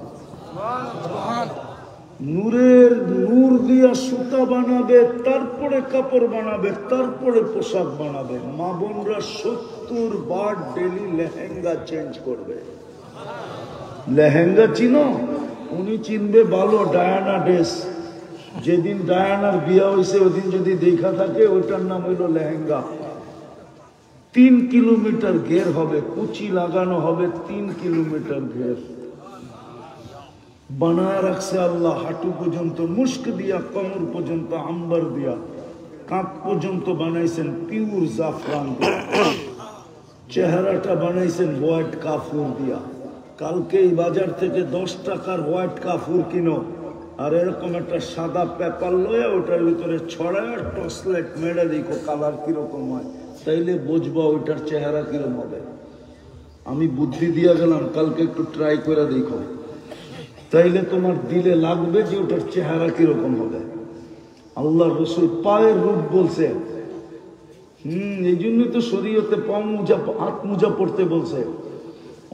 নূর দিয়া সুতা বানাবে, তারপরে কাপড় বানাবে, তারপরে পোশাক বানাবে। মা বোনরা 70 বার ডেলি লেহেঙ্গা চেঞ্জ করবে। লেহেঙ্গা চিনো? উনি চিনবে ভালো, ডায়ানা ড্রেস। যেদিন ডায়ানার বিয়া হয়েছে ওদিন যদি দেখা থাকে, ওইটার নাম হইল লেহেঙ্গা। 3 কিলোমিটার ঘের হবে, কুচি লাগানো হবে, 3 কিলোমিটার ঘের বানায় রাখছে আল্লাহ। হাঁটু পর্যন্ত মুস্ক দিয়া, কমর পর্যন্ত আম্বার দিয়া, কাঁধ পর্যন্ত বানাইছেন পিওর জাফরান দিয়া, চেহারাটা বানাইছেন হোয়াইট কাফুর দিয়া। কালকে এই বাজার থেকে 10 টাকার হোয়াইট কাফুর কিনো, আর এরকম একটা সাদা পেপার লয়ে ওটার ভিতরে ছড়ায় টর্চ লাইট মেরে দেখো কালার কিরকম হয়, তাইলে বুঝবা ওইটার চেহারা কিরকম হবে। আমি বুদ্ধি দিয়া গেলাম, কালকে একটু ট্রাই করে দেখো, তাইলে তোমার দিলে লাগবে যে ওটার চেহারা কিরকম হবে। আল্লাহ রসুল পায়ের রূপ বলছে। এই জন্যই তো শরীয়তে পাও মোজা, হাত মোজা পড়তে বলছে।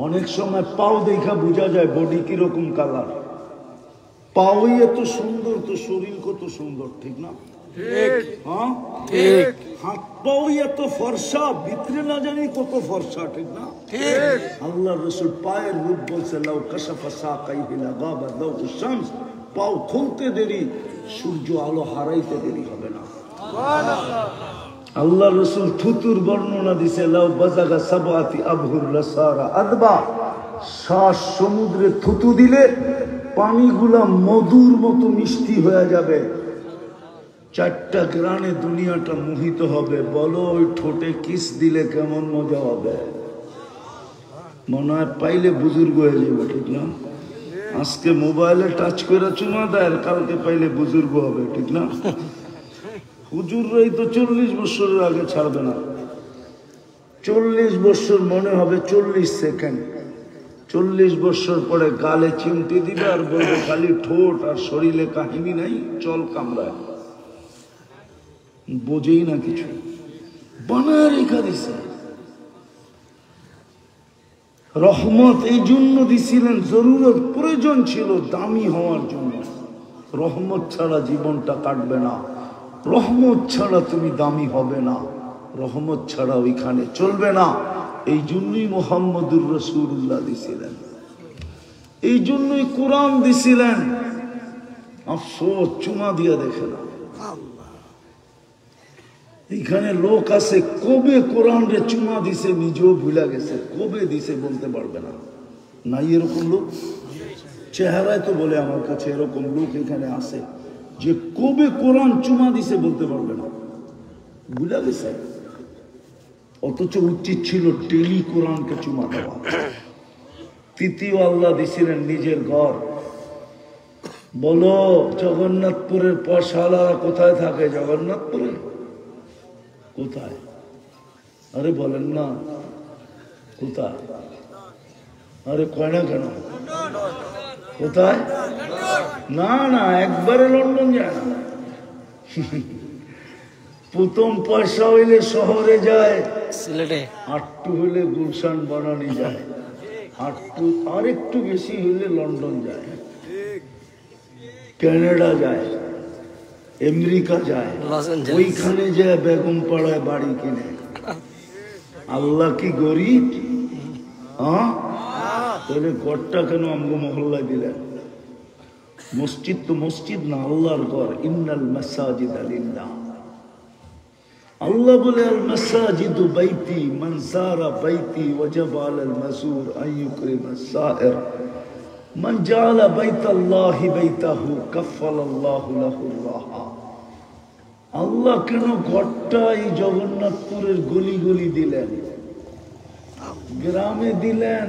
অনেক সময় পাও দেখা বোঝা যায় বডি কিরকম কালার। পাওই এত সুন্দর, তো শরীর কত সুন্দর, ঠিক না? হ্যাঁ, হাত পাও এত ফর্সা, ভিতরে না জানি কত ফর্সা, ঠিক না? আল্লাহ রসুল পায়ের রূপ বলছে, লাউ কাশাফা সাকাইহি লাগাবা দাউ শামস, পাও খুলতে দেরি সূর্য আলো হারাইতে দেরি হবে না। আল্লাহ রসুল থুতুর বর্ণনা দিছে, লাউ বাজাগা সাবাতি আবহুর রাসারা আদবা, শ্বাস সমুদ্রে থুতু দিলে পানিগুলা মধুর মতো মিষ্টি হয়ে যাবে। 4টা গ্রানে দুনিয়াটা মোহিত হবে। বলো ওই ঠোঁটে কিস দিলে কেমন মজা হবে? মনে হয় পাইলে বুজুর্গ হয়ে যাবে, ঠিক না? আজকে মোবাইলে টাচ করে চুমা দেয়, কালকে পাইলে বুজুর্গ হবে, ঠিক না? হুজুররাই তো 40 বছরের আগে ছাড়বে না। 40 বছর মনে হবে 40 সেকেন্ড। 40 বছর পরে গালে চিমটি দিবে আর বলবে খালি ঠোঁট আর শরীরে কাহিনী নাই, চল কামড়ায়। বোঝেই না কিছু, বানায় রেখা দিছে। রহমত এই জন্য দিছিলেন, জরুরত প্রয়োজন ছিল দামি হওয়ার জন্য। রহমত ছাড়া জীবনটা কাটবে না, রহমত ছাড়া তুমি দামি হবে না, রহমত ছাড়া ওইখানে চলবে না। এই জন্যই মুহাম্মদুর রাসূলুল্লাহ দিছিলেন, এই জন্যই কোরআন দিছিলেন। আফসোস চুমা দিয়া দেখে না। এখানে লোক আছে কবে কোরআন রে চুমা দিছে নিজেও ভুলে গেছে, কবে দিছে বলতে পারবে না। নাই এরকম লোক? চেহারায় তো বলে আমার কাছে এরকম লোক এখানে আছে যে কবে কোরআন চুমা দিছে বলতে পারবে না, ভুলে গেছে। অথচ উচিত ছিল ডেলি কোরআনকে চুমা দেওয়া। তৃতীয় আল্লাহ দিছিলেন নিজের ঘর। বলো জগন্নাথপুরের পাঠশালারা কোথায় থাকে? জগন্নাথপুরে কোথায়? আরে বলেন না কোথায়? আরে কয় না কেন? কোথায়? না না, একবারে লন্ডন যায় না। প্রথম পয়সা হইলে শহরে যায়, সিলেটে। আটটু হইলে গুলশান বানানি যায়, আটটু আর একটু বেশি হইলে লন্ডন যায়, কানাডা যায়, আমেরিকা যায়, ওইখানে যায় বেগম পাড়ায় বাড়ি কিনে। আল্লাহ কি গরিব? হ্যাঁ, তাহলে ঘরটা কেন আমগো মহল্লায় দিলেন? মসজিদ তো মসজিদ না, আল্লাহর ঘর। ইন্নাল মাসাজিদ লিল্লাহ। আল্লাহ বলে আল মাসাজিদু বাইতি মান সারা বাইতি ওয়াজাব আলাল মাসুর আন ইউকরিমাস সাইর মান জাআলা বাইতাল্লাহি বাইতাহু কাফফালাল্লাহু লাহু রাহা। আল্লাহ কেন ঘরটা এই জগন্নাথপুরের গলি গলি দিলেন, গ্রামে দিলেন,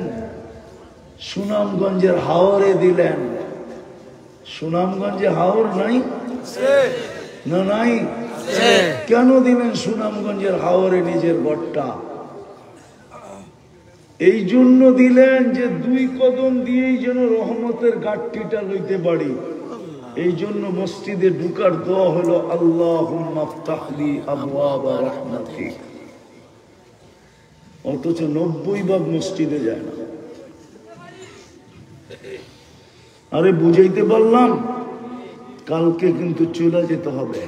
সুনামগঞ্জের হাওরে দিলেন? সুনামগঞ্জে হাওর নাই না? নাই। কেন দিলেন সুনামগঞ্জের হাওরে নিজের ঘরটা? এই জন্য দিলেন যে 2 কদম দিয়েই যেন রহমতের গাঁটটিটা লইতে পারি। এই জন্য মসজিদে ঢুকার দোয়া হলো আল্লাহুম্মা ফতাহ লি আবওয়াবা রাহমাতিক। অথচ 90 মসজিদে যায় না। আরে বুঝাইতে পারলাম? কালকে কিন্তু চলে যেতে হবে।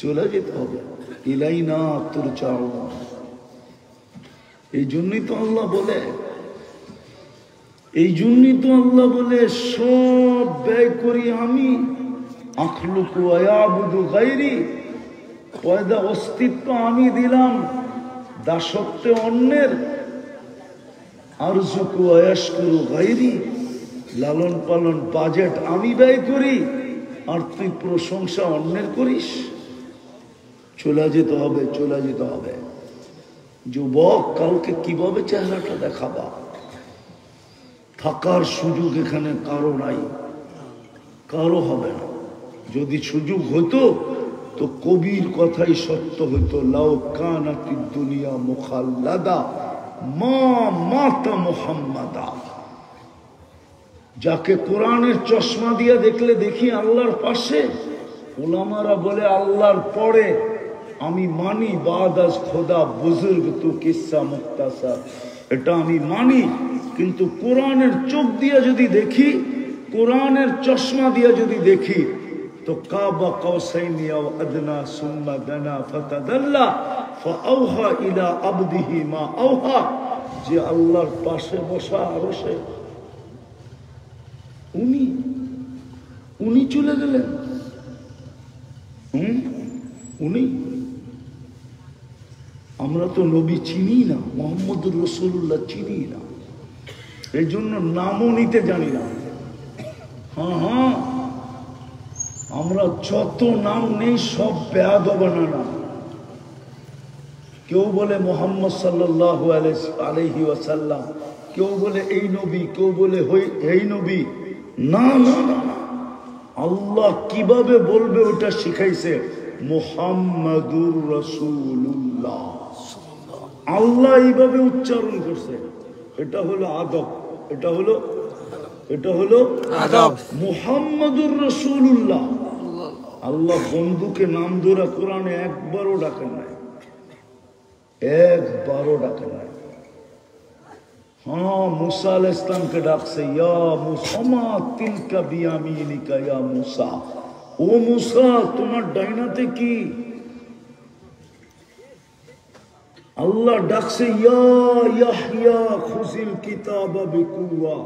চলে যেতে হবে। ইলাইনা তুরজাউন। এই জন্যই তো আল্লাহ বলে, এই জন্যই তো আল্লাহ বলে সব ব্যয় করি আমি। আখলুকু আয়াবুদু গায়রি। পয়দা অস্তিত্ব আমি দিলাম, দাসত্ব অন্যের। আরজুকু আয়াশকুরু গায়রি। লালন পালন বাজেট আমি ব্যয় করি, আর তুই প্রশংসা অন্যের করিস। চলে যেতে হবে, চলে যেতে হবে। যুবক, কালকে কিভাবে চেহারাটা দেখাবা? থাকার সুযোগ এখানে কারো নাই, কারো হবে না। যদি সুযোগ হতো তো কবির কথাই সত্য হতো, লাউ কানাতিদ দুনিয়া মুখাল্লাদা মা মাতা মুহাম্মাদা। যাকে কোরআনের চশমা দিয়ে দেখলে দেখি আল্লাহর পাশে, উলামারা বলে আল্লাহর পরে আমি মানি বাদাস খোদা বুজুর্গ তু কিসসা মুক্তাসার, এটা আমি মানি। কিন্তু কোরআনের চোখ দিয়ে যদি দেখি, কোরআনের চশমা দিয়ে যদি দেখি, তো কাবা কাউসাইনি আও আদনা সুম্মা দানা ফাতাদাল্লা ফাআওহা ইলা আবদিহি মা আওহা। যে আল্লাহর পাশে বসা আরশে, উনি উনি চলে গেলেন। উনি, আমরা তো নবী চিনি না, মোহাম্মদুর রাসূলুল্লাহ চিনি না, এই জন্য নামও নিতে জানি না। হ্যাঁ, আমরা যত নাম নেই সব বেয়াদবানা নাম। কেউ বলে মোহাম্মদ সাল্লাল্লাহু আলাইহি ওয়াসাল্লাম, কেউ বলে এই নবী, কেউ বলে এই নবী। না না না, আল্লাহ কিভাবে বলবে ওটা শিখাইছে, মুহাম্মাদুর রাসূলুল্লাহ। আল্লাহ এইভাবে উচ্চারণ করছে, এটা হলো আদব, এটা হলো আদব। মুহাম্মাদুর রাসূলুল্লাহ। আল্লাহ বন্ধুকে নাম ধরে কোরআনে একবারও ডাকেন নাই, একবারও ডাকেন নাই। হ্যাঁ, মুসা আলাইহিস সালামকে ডাকছে, ইয়া মুসা মা তিলকা বিয়ামিনিকা ইয়া মুসা, ও মুসা তোমার ডাইনাতে কি? আল্লাহ ডাকছে, ইয়া ইয়াহইয়া খুযিল কিতাবা বিকুওয়া,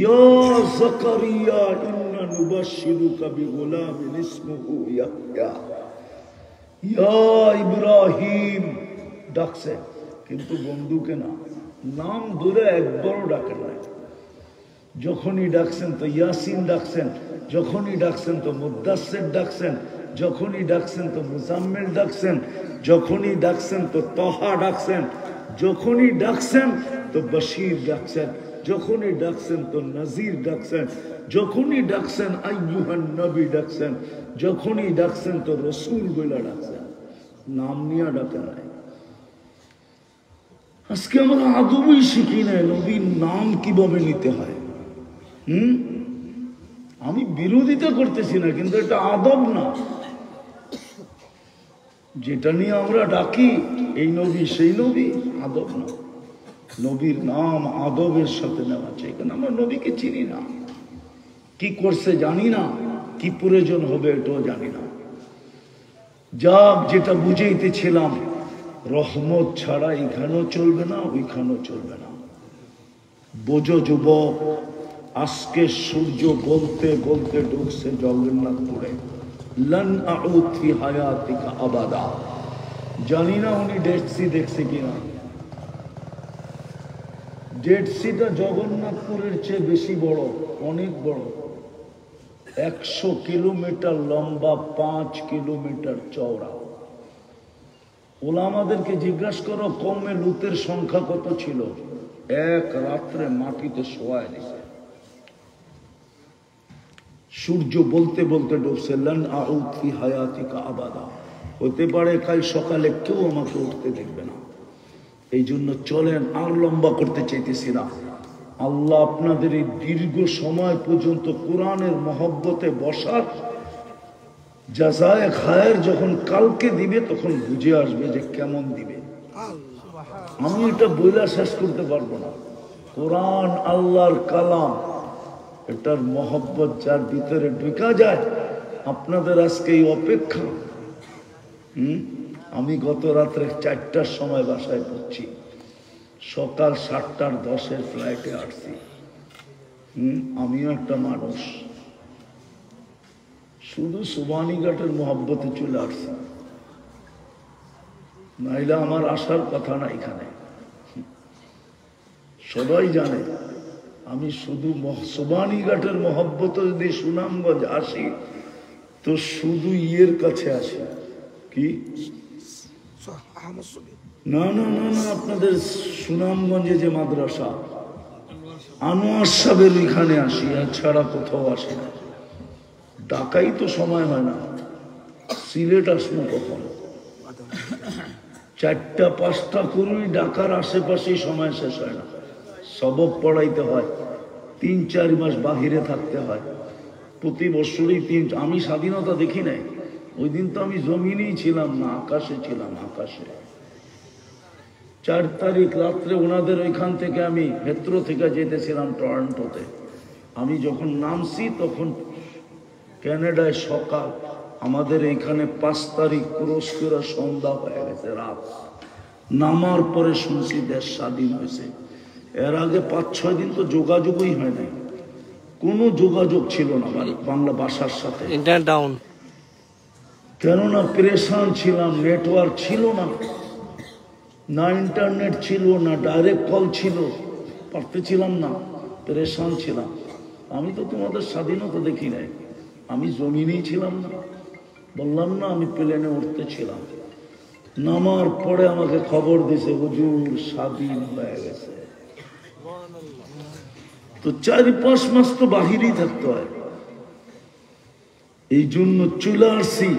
ইয়া যাকারিয়া ইন্না নুবাশশিরুকা বিগুলামিন ইসমুহু ইয়াহইয়া, ইয়া ইব্রাহিম ডাকছে, কিন্তু বন্ধুকে না, নাম ধরে একবারও ডাকেন নাই। যখনই ডাকছেন তো ইয়াসিন ডাকছেন, যখনই ডাকছেন তো মুদ্দাসসির ডাকছেন, যখনই ডাকছেন তো মুজাম্মিল ডাকছেন, যখনই ডাকছেন তো তহা ডাকছেন, যখনই ডাকছেন তো বশির ডাকছেন, যখনই ডাকছেন তো নজির ডাকছেন, যখনই ডাকছেন আইয়ুহান নবী ডাকছেন, যখনই ডাকছেন তো রসুল বলে ডাকছেন, নাম নিয়ে ডাকেন নাই। আজকে আমরা আদবই শিখি না নবীর নাম কিভাবে নিতে হয়। আমি বিরোধিতা করতেছি না, কিন্তু এটা আদব না। যেটা নিয়ে আমরা ডাকি এই নবী সেই নবী, আদব না। নবীর নাম আদবের সাথে নেওয়া চাই, কারণ আমরা নবীকে চিনি না, কি করছে জানি না, কি প্রয়োজন হবে এটাও জানি না। যাক, যেটা বুঝাইতেছিলাম, রহমত ছাড়া এখানেও চলবে না, ওইখানেও চলবে না। বোঝো যুবক, আজকে সূর্য বলতে বলতে ঢুকছে জগন্নাথপুরে, লন আউদ ফি হায়াতিকা আবাদা। জানি না উনি ডেড সি দেখছে কিনা। ডেড সিটা জগন্নাথপুরের চেয়ে বেশি বড়, অনেক বড়, 100 কিলোমিটার লম্বা, 5 কিলোমিটার চওড়া। ওলামাদেরকে জিজ্ঞাসা করো কওমে লুতের সংখ্যা কত ছিল, এক রাত্রে মাটিতে শোয়ায় দিছে। সূর্য বলতে বলতে ডুবছে, লন আউদ ফি হায়াতিকা আবাদা। হতে পারে কাল সকালে কেউ আমাকে উঠতে দেখবে না। এই জন্য চলেন, আর লম্বা করতে চাইতেছি না। আল্লাহ আপনাদের এই দীর্ঘ সময় পর্যন্ত কোরআনের মহব্বতে বসার জাযায়ে খায়ের যখন কালকে দিবে, তখন বুঝে আসবে যে কেমন দিবে। আমি এটা বইলা শেষ করতে পারবো না। কোরআন আল্লাহর কালাম, এটার মহব্বত যার ভিতরে ঢুকা যায়, আপনাদের আজকে এই অপেক্ষা। আমি গত রাত্রে 4টার সময় বাসায় পড়ছি, সকাল 7:10 ফ্লাইটে আসছি। আমিও একটা মানুষ, শুধু সুবানীঘাটের মহব্বতে চলে আসছি, নাইলে আমার আসার কথা না। এখানে সবাই জানে আমি শুধু সুবানীঘাটের মহব্বতে যদি সুনামগঞ্জ আসি, তো শুধু ইয়ের কাছে আসি। কি না না না না, আপনাদের সুনামগঞ্জে যে মাদ্রাসা আনোয়ার সাহেবের ওইখানে আসি, এছাড়া কোথাও আসি না। ঢাকাই তো সময় হয় না, সিলেট আসবো কখন? 4টা-5টা করুই ঢাকার আশেপাশেই সময় শেষ হয় না। সবক পড়াইতে হয়, 3-4 মাস বাহিরে থাকতে হয়। প্রতি বছরই আমি স্বাধীনতা দেখি নাই। ওই দিন তো আমি জমিনেই ছিলাম না, আকাশে ছিলাম, আকাশে। 4 তারিখ রাত্রে ওনাদের ওইখান থেকে আমি হেথ্রো থেকে যেতেছিলাম টরন্টোতে। আমি যখন নামছি তখন ক্যানাডায় সকাল, আমাদের এইখানে 5 তারিখ ক্রস করে সন্ধ্যা হয়ে গেছে, রাত। নামার পরে শুনছি দেশ স্বাধীন হয়েছে। এর আগে 5-6 দিন তো যোগাযোগই হয় নাই, কোনো যোগাযোগ ছিল না বাংলা ভাষার সাথে, ইন্টারনেট ডাউন। কেননা প্রেশান ছিলাম, নেটওয়ার্ক ছিল না, না ইন্টারনেট ছিল না, ডাইরেক্ট কল ছিল, পারতেছিলাম না, প্রেশান ছিলাম। আমি তো তোমাদের স্বাধীনতা দেখি নাই, আমি জমিনেই ছিলাম না, বললাম না আমি প্লেনে উঠতেছিলাম। নামার পরে আমাকে খবর দিছে হুজুর স্বাধীন হয়ে গেছে। তো 4-5 মাস তো বাহিরেই থাকতে হয়, এই জন্য চলে আসছি।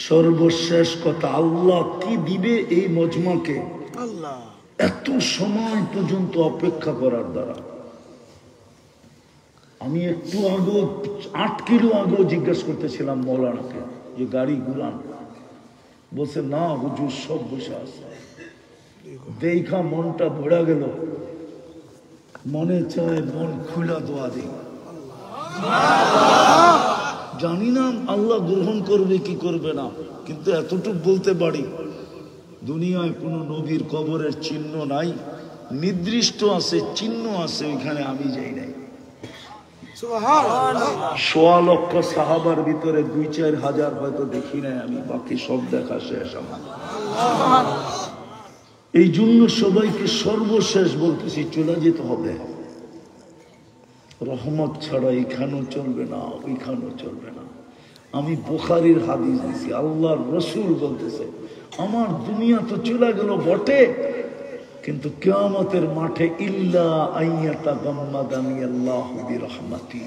সর্বশেষ কথা, আল্লাহ কি দিবে এই মজমাকে এত সময় পর্যন্ত অপেক্ষা করার দ্বারা। আমি একটু আগে 8 কিলো আগেও জিজ্ঞাসা করতেছিলাম মৌলানাকে যে গাড়ি গুলান, বলছে না হুজুর সব বসে আছে। দেখা মনটা ভরা গেল, মনে চায় মন খুলা দোয়া দিই। জানি না আল্লাহ গ্রহণ করবে কি করবে না, কিন্তু এতটুকু বলতে পারি দুনিয়ায় কোনো নবীর কবরের চিহ্ন নাই, নির্দিষ্ট আছে চিহ্ন আছে, ওইখানে আমি যাই নাই। 1.25 লক্ষ সাহাবার ভিতরে 2-4 হাজার হয়তো দেখি নাই আমি, বাকি সব দেখা শেষ আমার। এই জন্য সবাইকে সর্বশেষ বলতেছি চলে যেতে হবে। রহমত ছাড়া এখানেও চলবে না, ওইখানেও চলবে না। আমি বুখারীর হাদিস দিছি, আল্লাহর রসুল বলতেছে আমার দুনিয়া তো চলে গেল বটে, কিন্তু কিয়ামতের মাঠে ইল্লা আইয়াতাগাম্মাদানি আল্লাহু বিরহমাতি,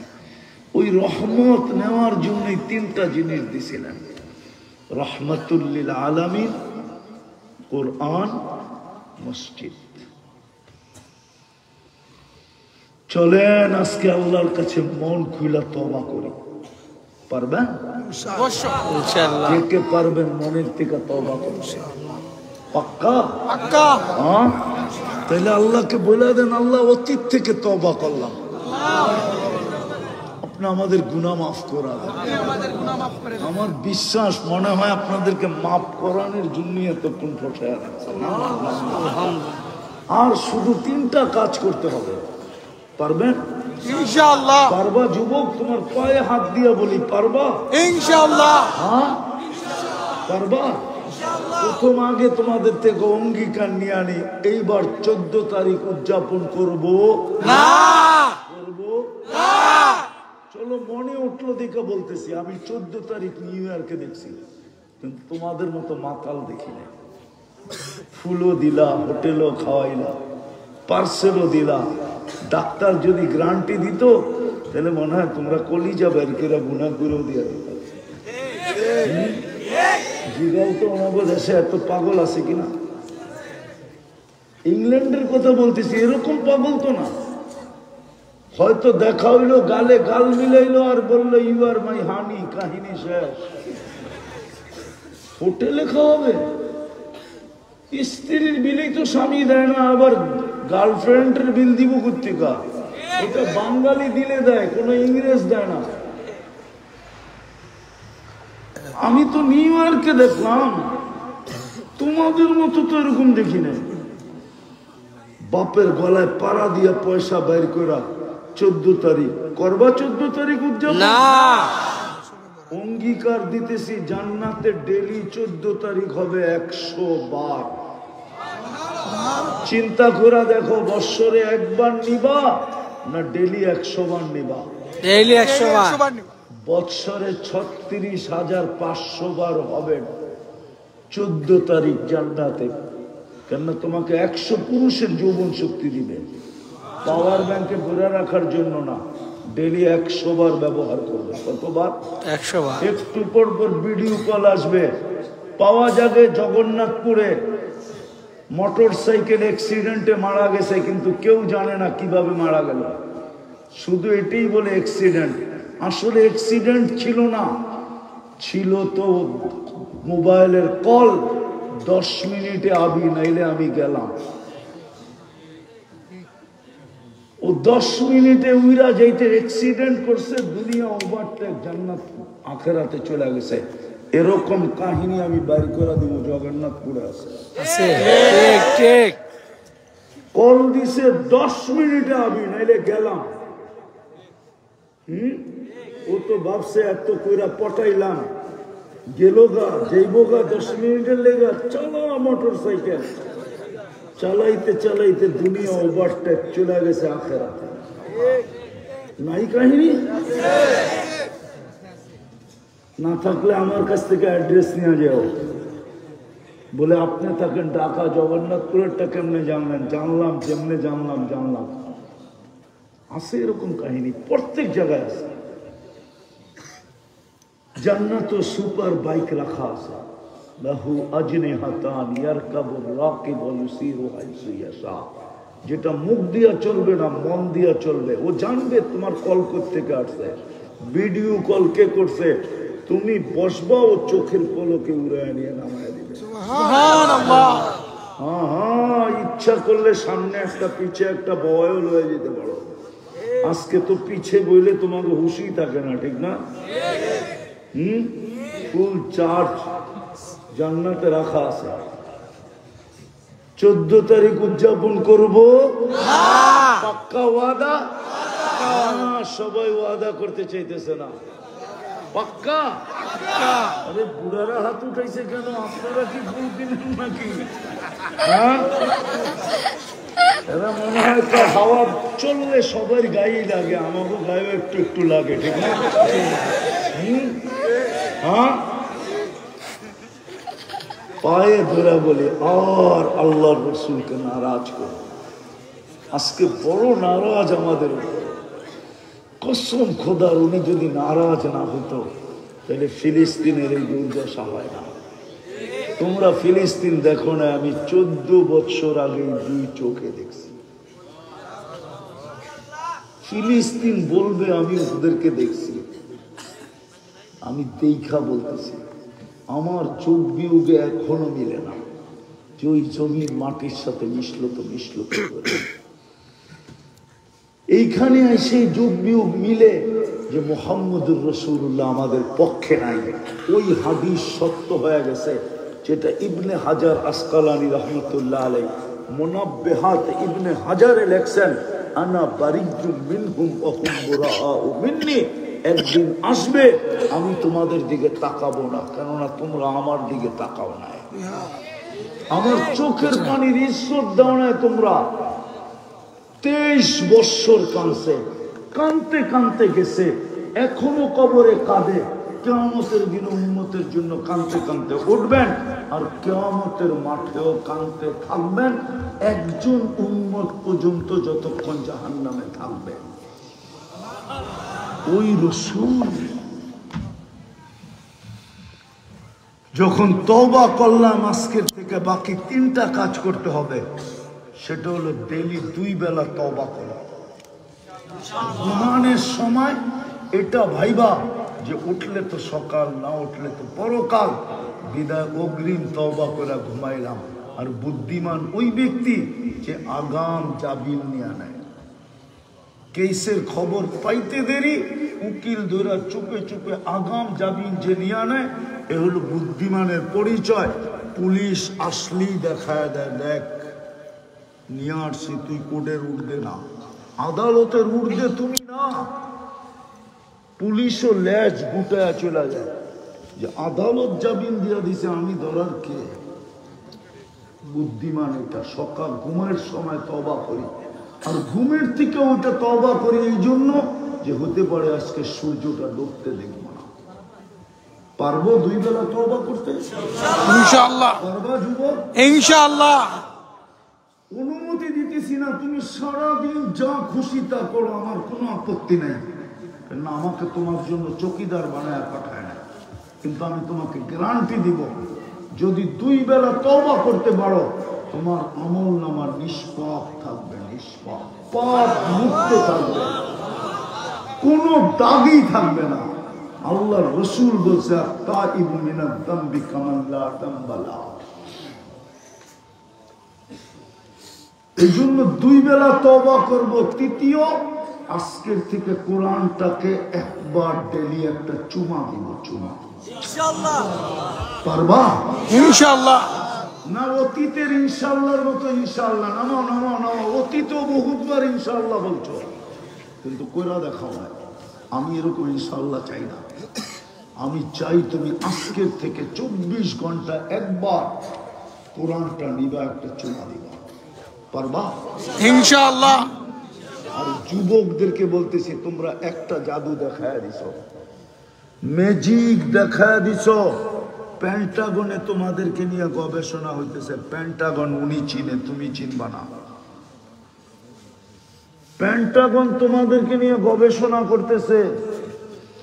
ওই রহমত নেওয়ার জন্য 3টা জিনিস দিছিলেন, রহমাতুল লিল আলামিন, কোরআন, মসজিদ। চলেন আজকে আল্লাহর কাছে মন খুলা তওবা করি। পারবেন? ইনশাআল্লাহ। কে কে পারবেন মনের থেকে তওবা করতে? পাক্কা? হ্যাঁ, তাহলে আল্লাহকে বলে দেন আল্লাহ অতীত থেকে তওবা করলাম, আপনি আমাদের গুনাহ মাফ করা দেন। আমার বিশ্বাস মনে হয় আপনাদেরকে মাফ করানোর জন্য এতক্ষণ বসায় রাখছেন। আর শুধু 3টা কাজ করতে হবে, পারবেন? ইনশাআল্লাহ। পারবা যুবক? তোমার পায়ে হাত দিয়া বলি, পারবা? ইনশাআল্লাহ। হ্যাঁ পারবা? প্রথম আগে তোমাদের থেকে অঙ্গীকার নিয়ে আনি, এইবার 14 তারিখ উদযাপন করব না, করব না। চলো মনে উঠলো দেখে বলতেছি, আমি 14 তারিখ নিউ ইয়র্কে দেখছি, কিন্তু তোমাদের মতো মাতাল দেখি না। ফুলও দিলা, হোটেলও খাওয়াইলা, পার্সেলও দিলা। ডাক্তার যদি গ্যারান্টি দিত তাহলে মনে হয় তোমরা কলিজা বের করে গুনাহ করেও দিয়ে দিত। জিগাও তো আমাদের দেশে এত পাগল আছে কিনা। ইংল্যান্ডের কথা বলতেছি, এরকম পাগল তো না। হয়তো দেখা হইলো, গালে গাল মিলাইলো আর বললো ইউ আর মাই হানি, কাহিনী শেষ। হোটেলে খাওয়াবে, স্ত্রীর বিলেই তো স্বামী দেয় না, আবার গার্লফ্রেন্ডের বিল দিব কোথেকে? এটা বাঙালি দিলে দেয়, কোনো ইংরেজ দেয় না। আমি তো নিউ ইয়র্কে দেখলাম, তোমাদের মতো তো এরকম দেখি না। বাপের গলায় পাড়া দিয়া পয়সা বের করা, 14 তারিখ করবা, 14 তারিখ উদযাপন না। অঙ্গীকার দিতেছি জান্নাতে ডেলি 14 তারিখ হবে 100 বার। চিন্তা করে দেখো, বৎসরে একবার নিবা না ডেলি 100 বার নিবা? ডেইলি 100 বার। বৎসরে 36,500 বার হবে 14 তারিখ জান্নাতে। কেন তোমাকে 100 পুরুষের যৌবন শক্তি দিবে, পাওয়ার ব্যাংকে ভরে রাখার জন্য না, ডেলি 100 বার ব্যবহার করবে। কতবার? 100 বার। একটু পর পর ভিডিও কল আসবে, পাওয়া যাবে জগন্নাথপুরে মোটর সাইকেল অ্যাক্সিডেন্টে মারা গেছে, কিন্তু কেউ জানে না কিভাবে মারা গেল, শুধু এটাই বলে অ্যাক্সিডেন্ট। আসলে অ্যাক্সিডেন্ট ছিল না, ছিল তো মোবাইলের কল, 10 মিনিটে আবি, নাইলে আমি গেলাম। ও 10 মিনিটে উইরা যাইতে অ্যাক্সিডেন্ট করছে, দুনিয়া ওভারটেক, জান্নাত আখেরাতে চলে গেছে। এরকম কাহিনী আমি বাইর করে দিব, জগন্নাথপুরে আছে। ঠিক ঠিক। কল দিছে 10 মিনিটে আবি, নাইলে গেলাম। ও তো ভাবছে এত কইরা পটাইলাম গেলগা যাইবগা 10 মিনিটের লেগা চালা মোটর সাইকেল চালাইতে চালাইতে দুনিয়া ওভারটেক চলে গেছে আখেরাতে নাই কাহিনী না থাকলে আমার কাছ থেকে অ্যাড্রেস নিয়ে যাও বলে আপনি থাকেন ঢাকা জগন্নাথপুরেরটা কেমনে জানলেন জানলাম কেমনে জানলাম আছে এরকম কাহিনী প্রত্যেক জায়গায় আছে জান্নাত সুপার বাইক রাখা আছে লাহু আজনিহাতান ইয়ারকাবুর রাকিব ওয়া ইউসিরু হাইসু ইয়াশা যেটা মুখ দিয়া চলবে না মন দিয়া চলবে ও জানবে তোমার কল থেকে আসছে ভিডিও কল কে করছে তুমি বসবা ও চোখের পলকে উড়ায় নিয়ে নামায় দিবে সুবহানাল্লাহ হ্যাঁ ইচ্ছা করলে সামনে একটা পিছে একটা বয়ও লয়ে যেতে পারো আজকে তো পিছে বইলে তোমাকে হুশই থাকে না ঠিক না ফুল চার্জ জান্নাতে রাখা আছে 14 তারিখ উদযাপন করব পাক্কা ওয়াদা সবাই ওয়াদা করতে চাইতেছে না পাক্কা আরে বুড়ারা হাত উঠাইছে কেন আপনারা কি ভুল দিলেন নাকি এরা মনে হয় তো হাওয়া চললে সবার গায়ে লাগে আমাকে গায়ে একটু একটু লাগে ঠিক না হ্যাঁ পায়ে ধরে বলি আর আল্লাহর রসুলকে নারাজ করে আজকে বড় নারাজ আমাদের কসম খোদার উনি যদি নারাজ না হতো তাহলে ফিলিস্তিনের এই দুর্দশা হয় না তোমরা ফিলিস্তিন দেখো না আমি 14 বছর আগে 2 চোখে দেখছি ফিলিস্তিন বলবে আমি ওদেরকে দেখছি আমি দেখা বলতেছি আমার চোখ বিয়োগে এখনো মিলে না যে ওই জমির মাটির সাথে মিশলো তো এইখানে এসে যোগ বিয়োগ মিলে যে মুহাম্মদুর রাসূলুল্লাহ আমাদের পক্ষে নাই ওই হাদিস সত্য হয়ে গেছে যেটা ইবনে হাজার আসকালানি রহমতুল্লাহ আলাইহি মুনাব্বিহাত ইবনে হাজারে লেখছেন আনা বারিজুম মিনহুম ওয়া হুম বুরাআউ মিন্নি একদিন আসবে আমি তোমাদের দিকে তাকাবো না কেননা তোমরা আমার দিকে তাকাও না আমার চোখের পানির ইজ্জত দাও না তোমরা 23 বছর কানতে কানতে গেছে এখনো কবরে কাঁদে কিয়ামতের দিন উম্মতের জন্য কানতে কানতে উঠবেন আর কিয়ামতের মাঠেও কানতে থাকবেন একজন উম্মত পর্যন্ত যতক্ষণ জাহান্নামে থাকবে ওই রাসূল যখন তওবা করলাম আজকের থেকে বাকি 3টা কাজ করতে হবে সেটা হলো ডেইলি 2 বেলা তওবা করা ঘুমানোর সময় এটা ভাইবা যে উঠলে তো সকাল না উঠলে তো পরকাল বিদায় অগ্রিম তওবা করে ঘুমাইলাম আর বুদ্ধিমান ওই ব্যক্তি যে আগাম জামিন নিয়ে নেয় কেসের খবর পাইতে দেরি উকিল ধরা চুপে চুপে আগাম জামিন যে নিয়ে নেয় এ হলো বুদ্ধিমানের পরিচয় পুলিশ আসলেই দেখায় দেয় দেখ নিয়ে আসছি তুই কোর্টের উঠবে না আদালতের উঠবে তুমি না পুলিশও ল্যাজ গুটায় চলে যায় যে আদালত জামিন দিয়ে দিছে আমি ধরার কে বুদ্ধিমান এটা সকাল ঘুমের সময় তওবা করি আর ঘুমের থেকে ওটা তওবা করি এই জন্য যে হতে পারে আজকে সূর্যটা ডুবতে দেখবো না পারবো 2 বেলা তওবা করতে ইনশাআল্লাহ পারবা যুবক ইনশাআল্লাহ অনুমতি দিতেছি না তুমি সারাদিন যা খুশি তা করো আমার কোনো আপত্তি নাই না আমাকে তোমার জন্য চকিদার বানায় পাঠায় না কিন্তু আমি তোমাকে গ্যারান্টি দিব যদি 2 বেলা তওবা করতে পারো তোমার আমল নামা নিষ্পাপ থাকবে নিষ্পাপ পাপ মুক্ত থাকবে কোনো দাগই থাকবে না আল্লাহর রাসূল বলছে তাইবু মিনাদ যামবি কামান লা যামবালা এইজন্য 2 বেলা তওবা করব তৃতীয় আজকের থেকে কোরআনটাকে একবার ডেলি একটা চুমা দিব চুমা ইনশাআল্লাহ পারবা ইনশাআল্লাহ না অতীতের ইনশাআল্লাহর মতো ইনশাআল্লাহ নামো অতীত বহুতবার ইনশাআল্লাহ বলছো কিন্তু কইরা দেখাও না আমি এরকম ইনশাআল্লাহ চাই না। আমি চাই তুমি আজকের থেকে 24 ঘন্টা একবার কোরআনটা নিবা, একটা চুমা দিবা, পারবা? ইনশাআল্লাহ। আর যুবকদেরকে বলতেছি, তোমরা একটা জাদু দেখায় দিছো, ম্যাজিক দেখায় দিছো। পেন্টাগনে তোমাদেরকে নিয়ে গবেষণা হইতেছে। পেন্টাগন উনি চিনে, তুমি চিনবা না। পেন্টাগন তোমাদেরকে নিয়ে গবেষণা করতেছে।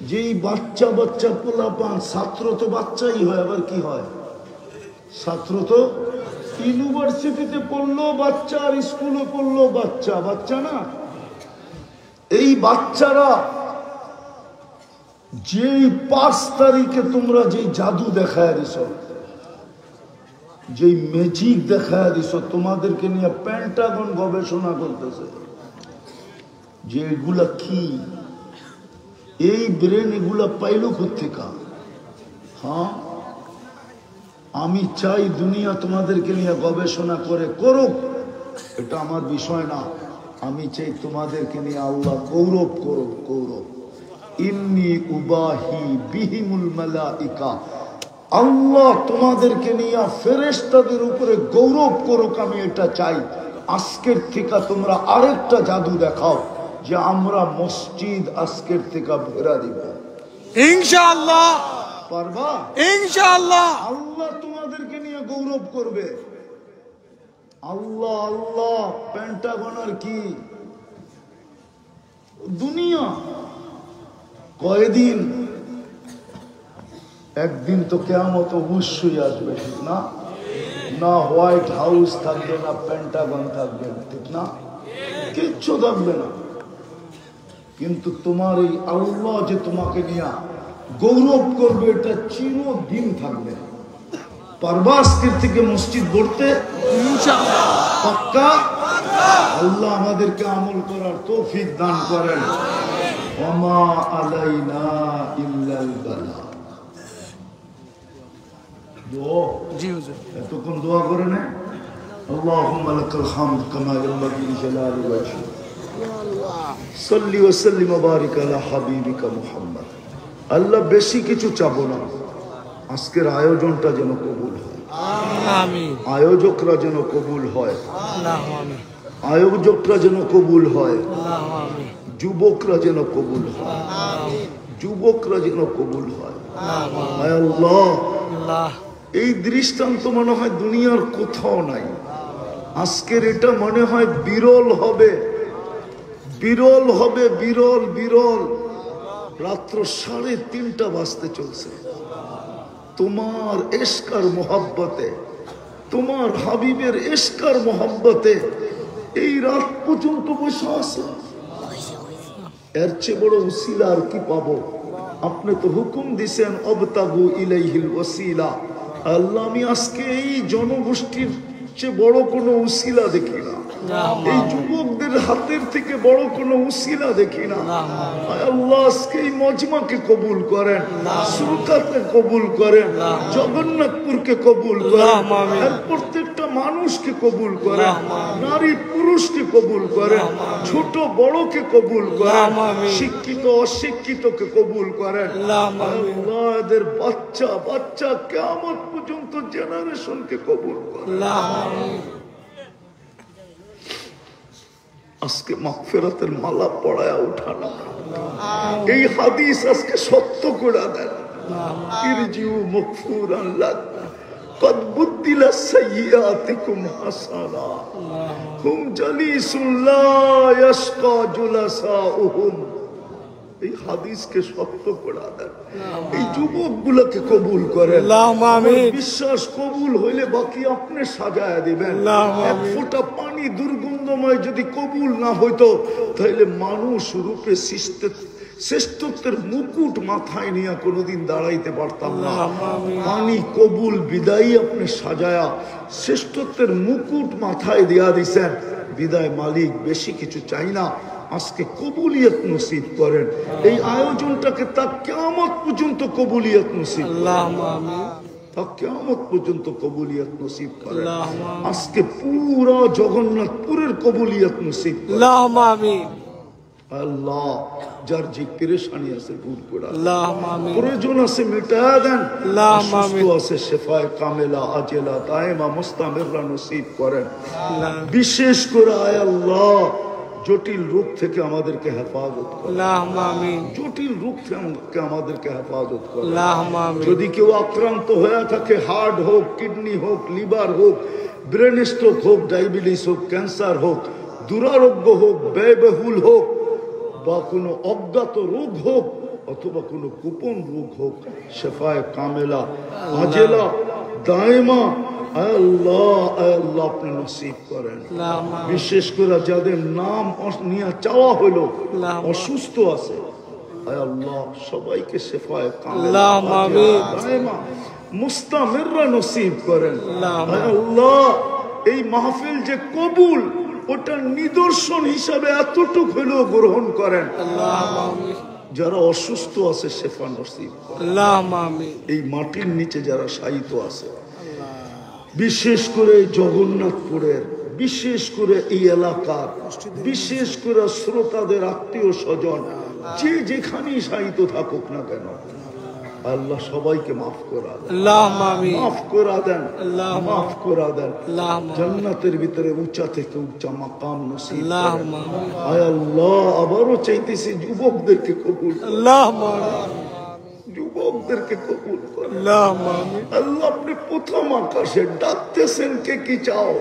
যেই বাচ্চা বাচ্চা পোলাপান, ছাত্র তো বাচ্চাই হয়, আবার কি হয়? ছাত্র তো ইউনিভার্সিটিতে পড়লো বাচ্চা, আর স্কুলে পড়লো বাচ্চা, বাচ্চা না? এই বাচ্চারা যেই 5 তারিখে তোমরা যেই জাদু দেখায় দিছ, যেই ম্যাজিক দেখায় দিছ, তোমাদেরকে নিয়ে পেন্টাগন গবেষণা করতেছে যে এগুলা কি, এই ব্রেন এগুলা পাইল কোত্থেকা? হ্যাঁ, আমি চাই দুনিয়া তোমাদেরকে নিয়ে গবেষণা করে করুক, এটা আমার বিষয় না। আমি চাই তোমাদেরকে নিয়ে আল্লাহ গৌরব করুক, গৌরব। ইন্নী উবাহি বিহিমুল মালাইকা, আল্লাহ তোমাদেরকে নিয়ে ফেরেশতাদের উপরে গৌরব করুক, আমি এটা চাই। আজকের থেকে তোমরা আরেকটা জাদু দেখাও যে আমরা মসজিদ আজকের থেকে ভরা দিব। ইনশাআল্লাহ। পারবা? ইনশাআল্লাহ। আল্লাহ তোমাদেরকে নিয়ে গৌরব করবে। আল্লাহ আল্লাহ। পেন্টাগন আর কি দুনিয়া? কয়দিন? একদিন তো কিয়ামত অবশ্যই আসবে, ঠিক না? না হোয়াইট হাউস থাকবে, না পেন্টাগন থাকবে, ঠিক না? কিচ্ছু থাকবে না। কিন্তু তোমার এই আল্লাহ যে তোমাকে নিয়ে গৌরব করবে, এটা চিরদিন থাকবে। পারবা আজকের থেকে মসজিদ গড়তে? ইনশাআল্লাহ। পাক্কা? আল্লাহ আমাদেরকে আমল করার তৌফিক দান করেন। ওমা আলাইনা ইল্লাল বালাগ। দোয়া জি হুজুর। এতক্ষণ দোয়া করে না? আল্লাহুম্মা লাকাল হামদ কামা ইয়ানবাগি লিজালালি ওয়াজহিক। সাল্লি ওয়া সাল্লিম ওয়া বারিক আলা হাবিবিকা মুহাম্মদ। আল্লাহ বেশি কিছু চাবো না, আজকের আয়োজনটা যেন কবুল হয়। আমিন। আয়োজকরা যেন কবুল হয়, আল্লাহু আমিন। আয়োজকরা যেন কবুল হয়, আল্লাহু আমিন। যুবকরা যেন কবুল হয়, যুবকরা যেন কবুল হয়। হায় আল্লাহ, আল্লাহ। এই দৃষ্টান্ত মনে হয় দুনিয়ার কোথাও নাই। আজকের এটা মনে হয় বিরল হবে, বিরল হবে, বিরল বিরল। রাত্র 3:30 বাজতে চলছে। তোমার এশকার মোহাব্বতে, তোমার হাবিবের এশকার মোহাব্বতে এই রাত পর্যন্ত বসে আছে। এর চেয়ে বড় উসিলা আর কি পাবো? আপনি তো হুকুম দিছেন অবতাগু ইলাইহিল ওয়াসিলা। আল্লাহ, আমি আজকে এই জনগোষ্ঠীর চেয়ে বড় কোনো উসিলা দেখি না, এই যুবকদের হাতের থেকে বড় কোনো উসিলা দেখি না। আল্লাহ, আজকে এই মজমাকে কবুল করেন, সুরকাতকে কবুল করেন, জগন্নাথপুরকে কবুল করেন, আর প্রত্যেকটা মানুষকে কবুল করেন, নারী পুরুষকে কবুল করেন, ছোট বড়কে কবুল করেন, শিক্ষিত অশিক্ষিতকে কবুল করেন। আল্লাহ, এদের বাচ্চা বাচ্চা কিয়ামত পর্যন্ত জেনারেশনকে কবুল করেন। আজকে মাগফিরাতের মালা পড়ায়া উঠানো, এই হাদিস আজকে সত্য করে দেন। ইরজিউ মাগফুরান লাক কদ বুদ্দিলা সাইয়্যাতিকুম হাসানা হুম জালিসুন লা ইয়াশকা জুলাসাউহুম। এই হাদিসকে সত্য করে দেন, এই যুবকগুলোকে কবুল করেন। বিশ্বাস কবুল হইলে বাকি আপনি সাজায় দিবেন। এক ফোঁটা পানি দুর্গন্ধময় যদি কবুল না হইতো, তাহলে মানুষ রূপে শ্রেষ্ঠত্বের মুকুট মাথায় নিয়ে কোনোদিন দাঁড়াইতে পারতাম না। পানি কবুল বিদায় আপনি সাজায়া শ্রেষ্ঠত্বের মুকুট মাথায় দিয়া দিছেন। বিদায় মালিক, বেশি কিছু চাই না। আজকে কবুলিয়ত নসিব করেন, এই আয়োজনটাকে তা কিয়ামত পর্যন্ত কবুলিয়ত নসিব তা কিয়ামত পর্যন্ত কবুলিয়ত নসিব করেন। আজকে পুরা জগন্নাথপুরের কবুলিয়ত নসিব করেন। আল্লাহ যার যে পেরেশানি আছে দূর করে দেন। اللهم آمين প্রয়োজন আছে মিটায়া দেন। اللهم অসুস্থ آمين আছে শেফায়ে কামেলা আজেলা দায়েমা মুস্তামিররা নসিব করেন। اللهم বিশেষ করে আয় আল্লাহ জটিল রোগ থেকে আমাদেরকে হেফাজত করেন। اللهم آمين জটিল রোগ থেকে আমাদেরকে হেফাজত করেন। اللهم آمين যদি কেউ আক্রান্ত হয়ে থাকে, হার্ট হোক, কিডনি হোক, লিভার হোক, ব্রেন স্ট্রোক হোক, ডায়াবেটিস হোক, ক্যান্সার হোক, দুরারোগ্য হোক, ব্যয়বহুল হোক, বা কোনো অজ্ঞাত রোগ হোক, অথবা কোনো গোপন রোগ হোক, শেফায়ে কামেলা আজেলা দায়েমা আয় আল্লাহ আপনি নসিব করেন। اللهم آمين বিশেষ করে যাদের নাম নিয়ে চাওয়া হলো আল্লাহ। অসুস্থ আছে, আয় আল্লাহ সবাইকে শেফায়ে কামেলা اللهم آمين দায়েমা মুস্তামিররা নসিব করেন। আল্লাহ। আয় আল্লাহ এই মাহফিল যে কবুল, ওটার নিদর্শন হিসাবে এতটুক হলেও গ্রহণ করেন। اللهم آمين যারা অসুস্থ আছে শেফা নসিব করেন। اللهم آمين এই মাটির নিচে যারা শায়িত আছে, বিশেষ করে জগন্নাথপুরের, বিশেষ করে এই এলাকার, বিশেষ করে শ্রোতাদের আত্মীয় স্বজন যে যেখানেই শায়িত থাকুক না কেন, আল্লাহ সবাইকে মাফ করা দেন, اللهم آمين মাফ করা দেন, আল্লাহ। মাফ করা দেন। اللهم آمين জান্নাতের ভিতরে উঁচা থেকে উঁচা মাকাম নসিব করেন। اللهم آمين আয় আল্লাহ আবারও চাইতেছি যুবকদেরকে কবুল করেন, اللهم آمين যুবকদেরকে কবুল করেন। اللهم آمين আল্লাহ আপনি প্রথম আকাশে ডাকতেছেন, কে কি চাও?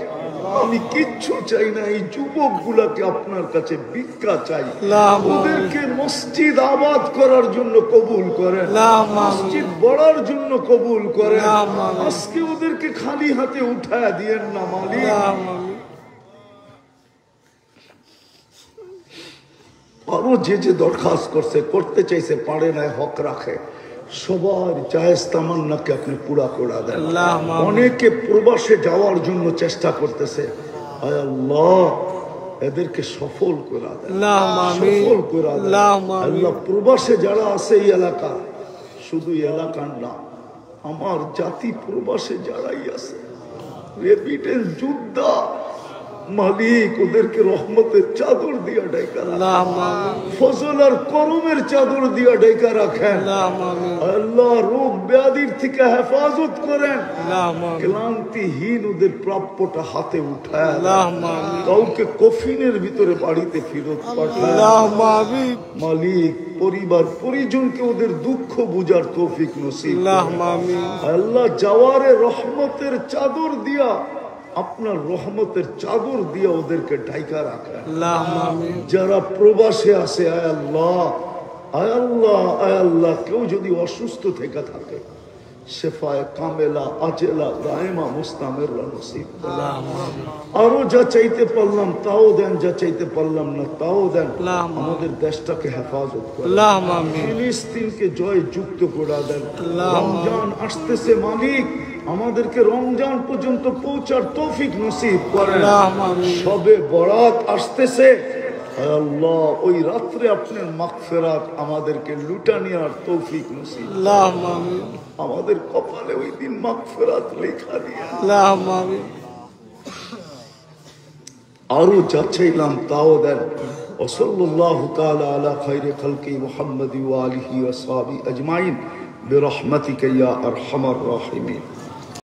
আমি কিচ্ছু চাই না, এই যুবক গুলাকে আপনার কাছে ভিক্ষা চাই। اللهم آمين ওদেরকে মসজিদ আবাদ করার জন্য কবুল করেন, اللهم آمين মসজিদ গড়ার জন্য কবুল করেন। اللهم آمين আজকে ওদেরকে খালি হাতে উঠায় দিয়েন না মালিক। اللهم آمين আরো যে যে দরখাস্ত করছে, করতে চাইছে, পারে না, হক রাখে, সবার জায়েজ তামান্নাকে আপনি পুরা করে দেন। اللهم آمين অনেকে প্রবাসে যাওয়ার জন্য চেষ্টা করতেছে, আয় আল্লাহ এদেরকে সফল করে দেন, اللهم آمين সফল করে দেন। اللهم آمين আল্লাহ প্রবাসে যারা আছে এই এলাকা, শুধু এই এলাকার না, আমার জাতি প্রবাসে যারাই আছে, রেপিটেন্স যোদ্ধা, মালিক ওদেরকে রহমতের চাদর দিয়া ঢাকা রাখেন, اللهم آمين ফজল আর করমের চাদর দিয়া ঢাকা রাখেন। اللهم آمين আল্লাহ রোগ ব্যাধির থেকে হেফাজত করেন, اللهم آمين ক্লান্তিহীন ওদের প্রাপ্যটা হাতে উঠায় দেন। اللهم آمين কাউকে কফিনের ভিতরে বাড়িতে ফেরত পাঠায়। اللهم آمين মালিক পরিবার পরিজনকে ওদের দুঃখ বুঝার তৌফিক নসিব করেন। اللهم آمين আল্লাহ যাওয়ারে রহমতের চাদর দিয়া, আপনার রহমতের চাদর দিয়া ওদেরকে ঢাকা রাখেন। اللهم آمين যারা প্রবাসে আছে, আয় আল্লাহ, আয় আল্লাহ, আয় আল্লাহ, কেউ যদি অসুস্থ থেকে থাকে, শেফায়ে কামেলা আজেলা দায়েমা মুস্তামিররা নসিব করেন। اللهم آمين আরো যা চাইতে পারলাম তাও দেন, যা চাইতে পারলাম না তাও দেন। اللهم آمين আমাদের দেশটাকে হেফাজত করেন, اللهم آمين ফিলিস্তিনকে জয় যুক্ত করে দেন। আল্লাহ। রমজান আসতেছে মালিক, আমাদেরকে রমজান পর্যন্ত পৌঁছার তৌফিক নসিব করেন। اللهم آمين সবে বরাত আসতেছে, আয় আল্লাহ ওই রাত্রে আপনার মাগফিরাত আমাদেরকে লুটানিয়ার তৌফিক নসিব। اللهم آمين আমাদের কপালে ওই দিন মাগফিরাত লেখা দিয়ে اللهم آمين আরো যা চাইলাম তাও দেন। ওয়াসাল্লাল্লাহু তাআলা আলা খায়রি খালকি মুহাম্মাদি ওয়া আলিহি ওয়া সাহবিহি আজমাইন বিরহমাতিকা ইয়া আরহামার রাহিমিন।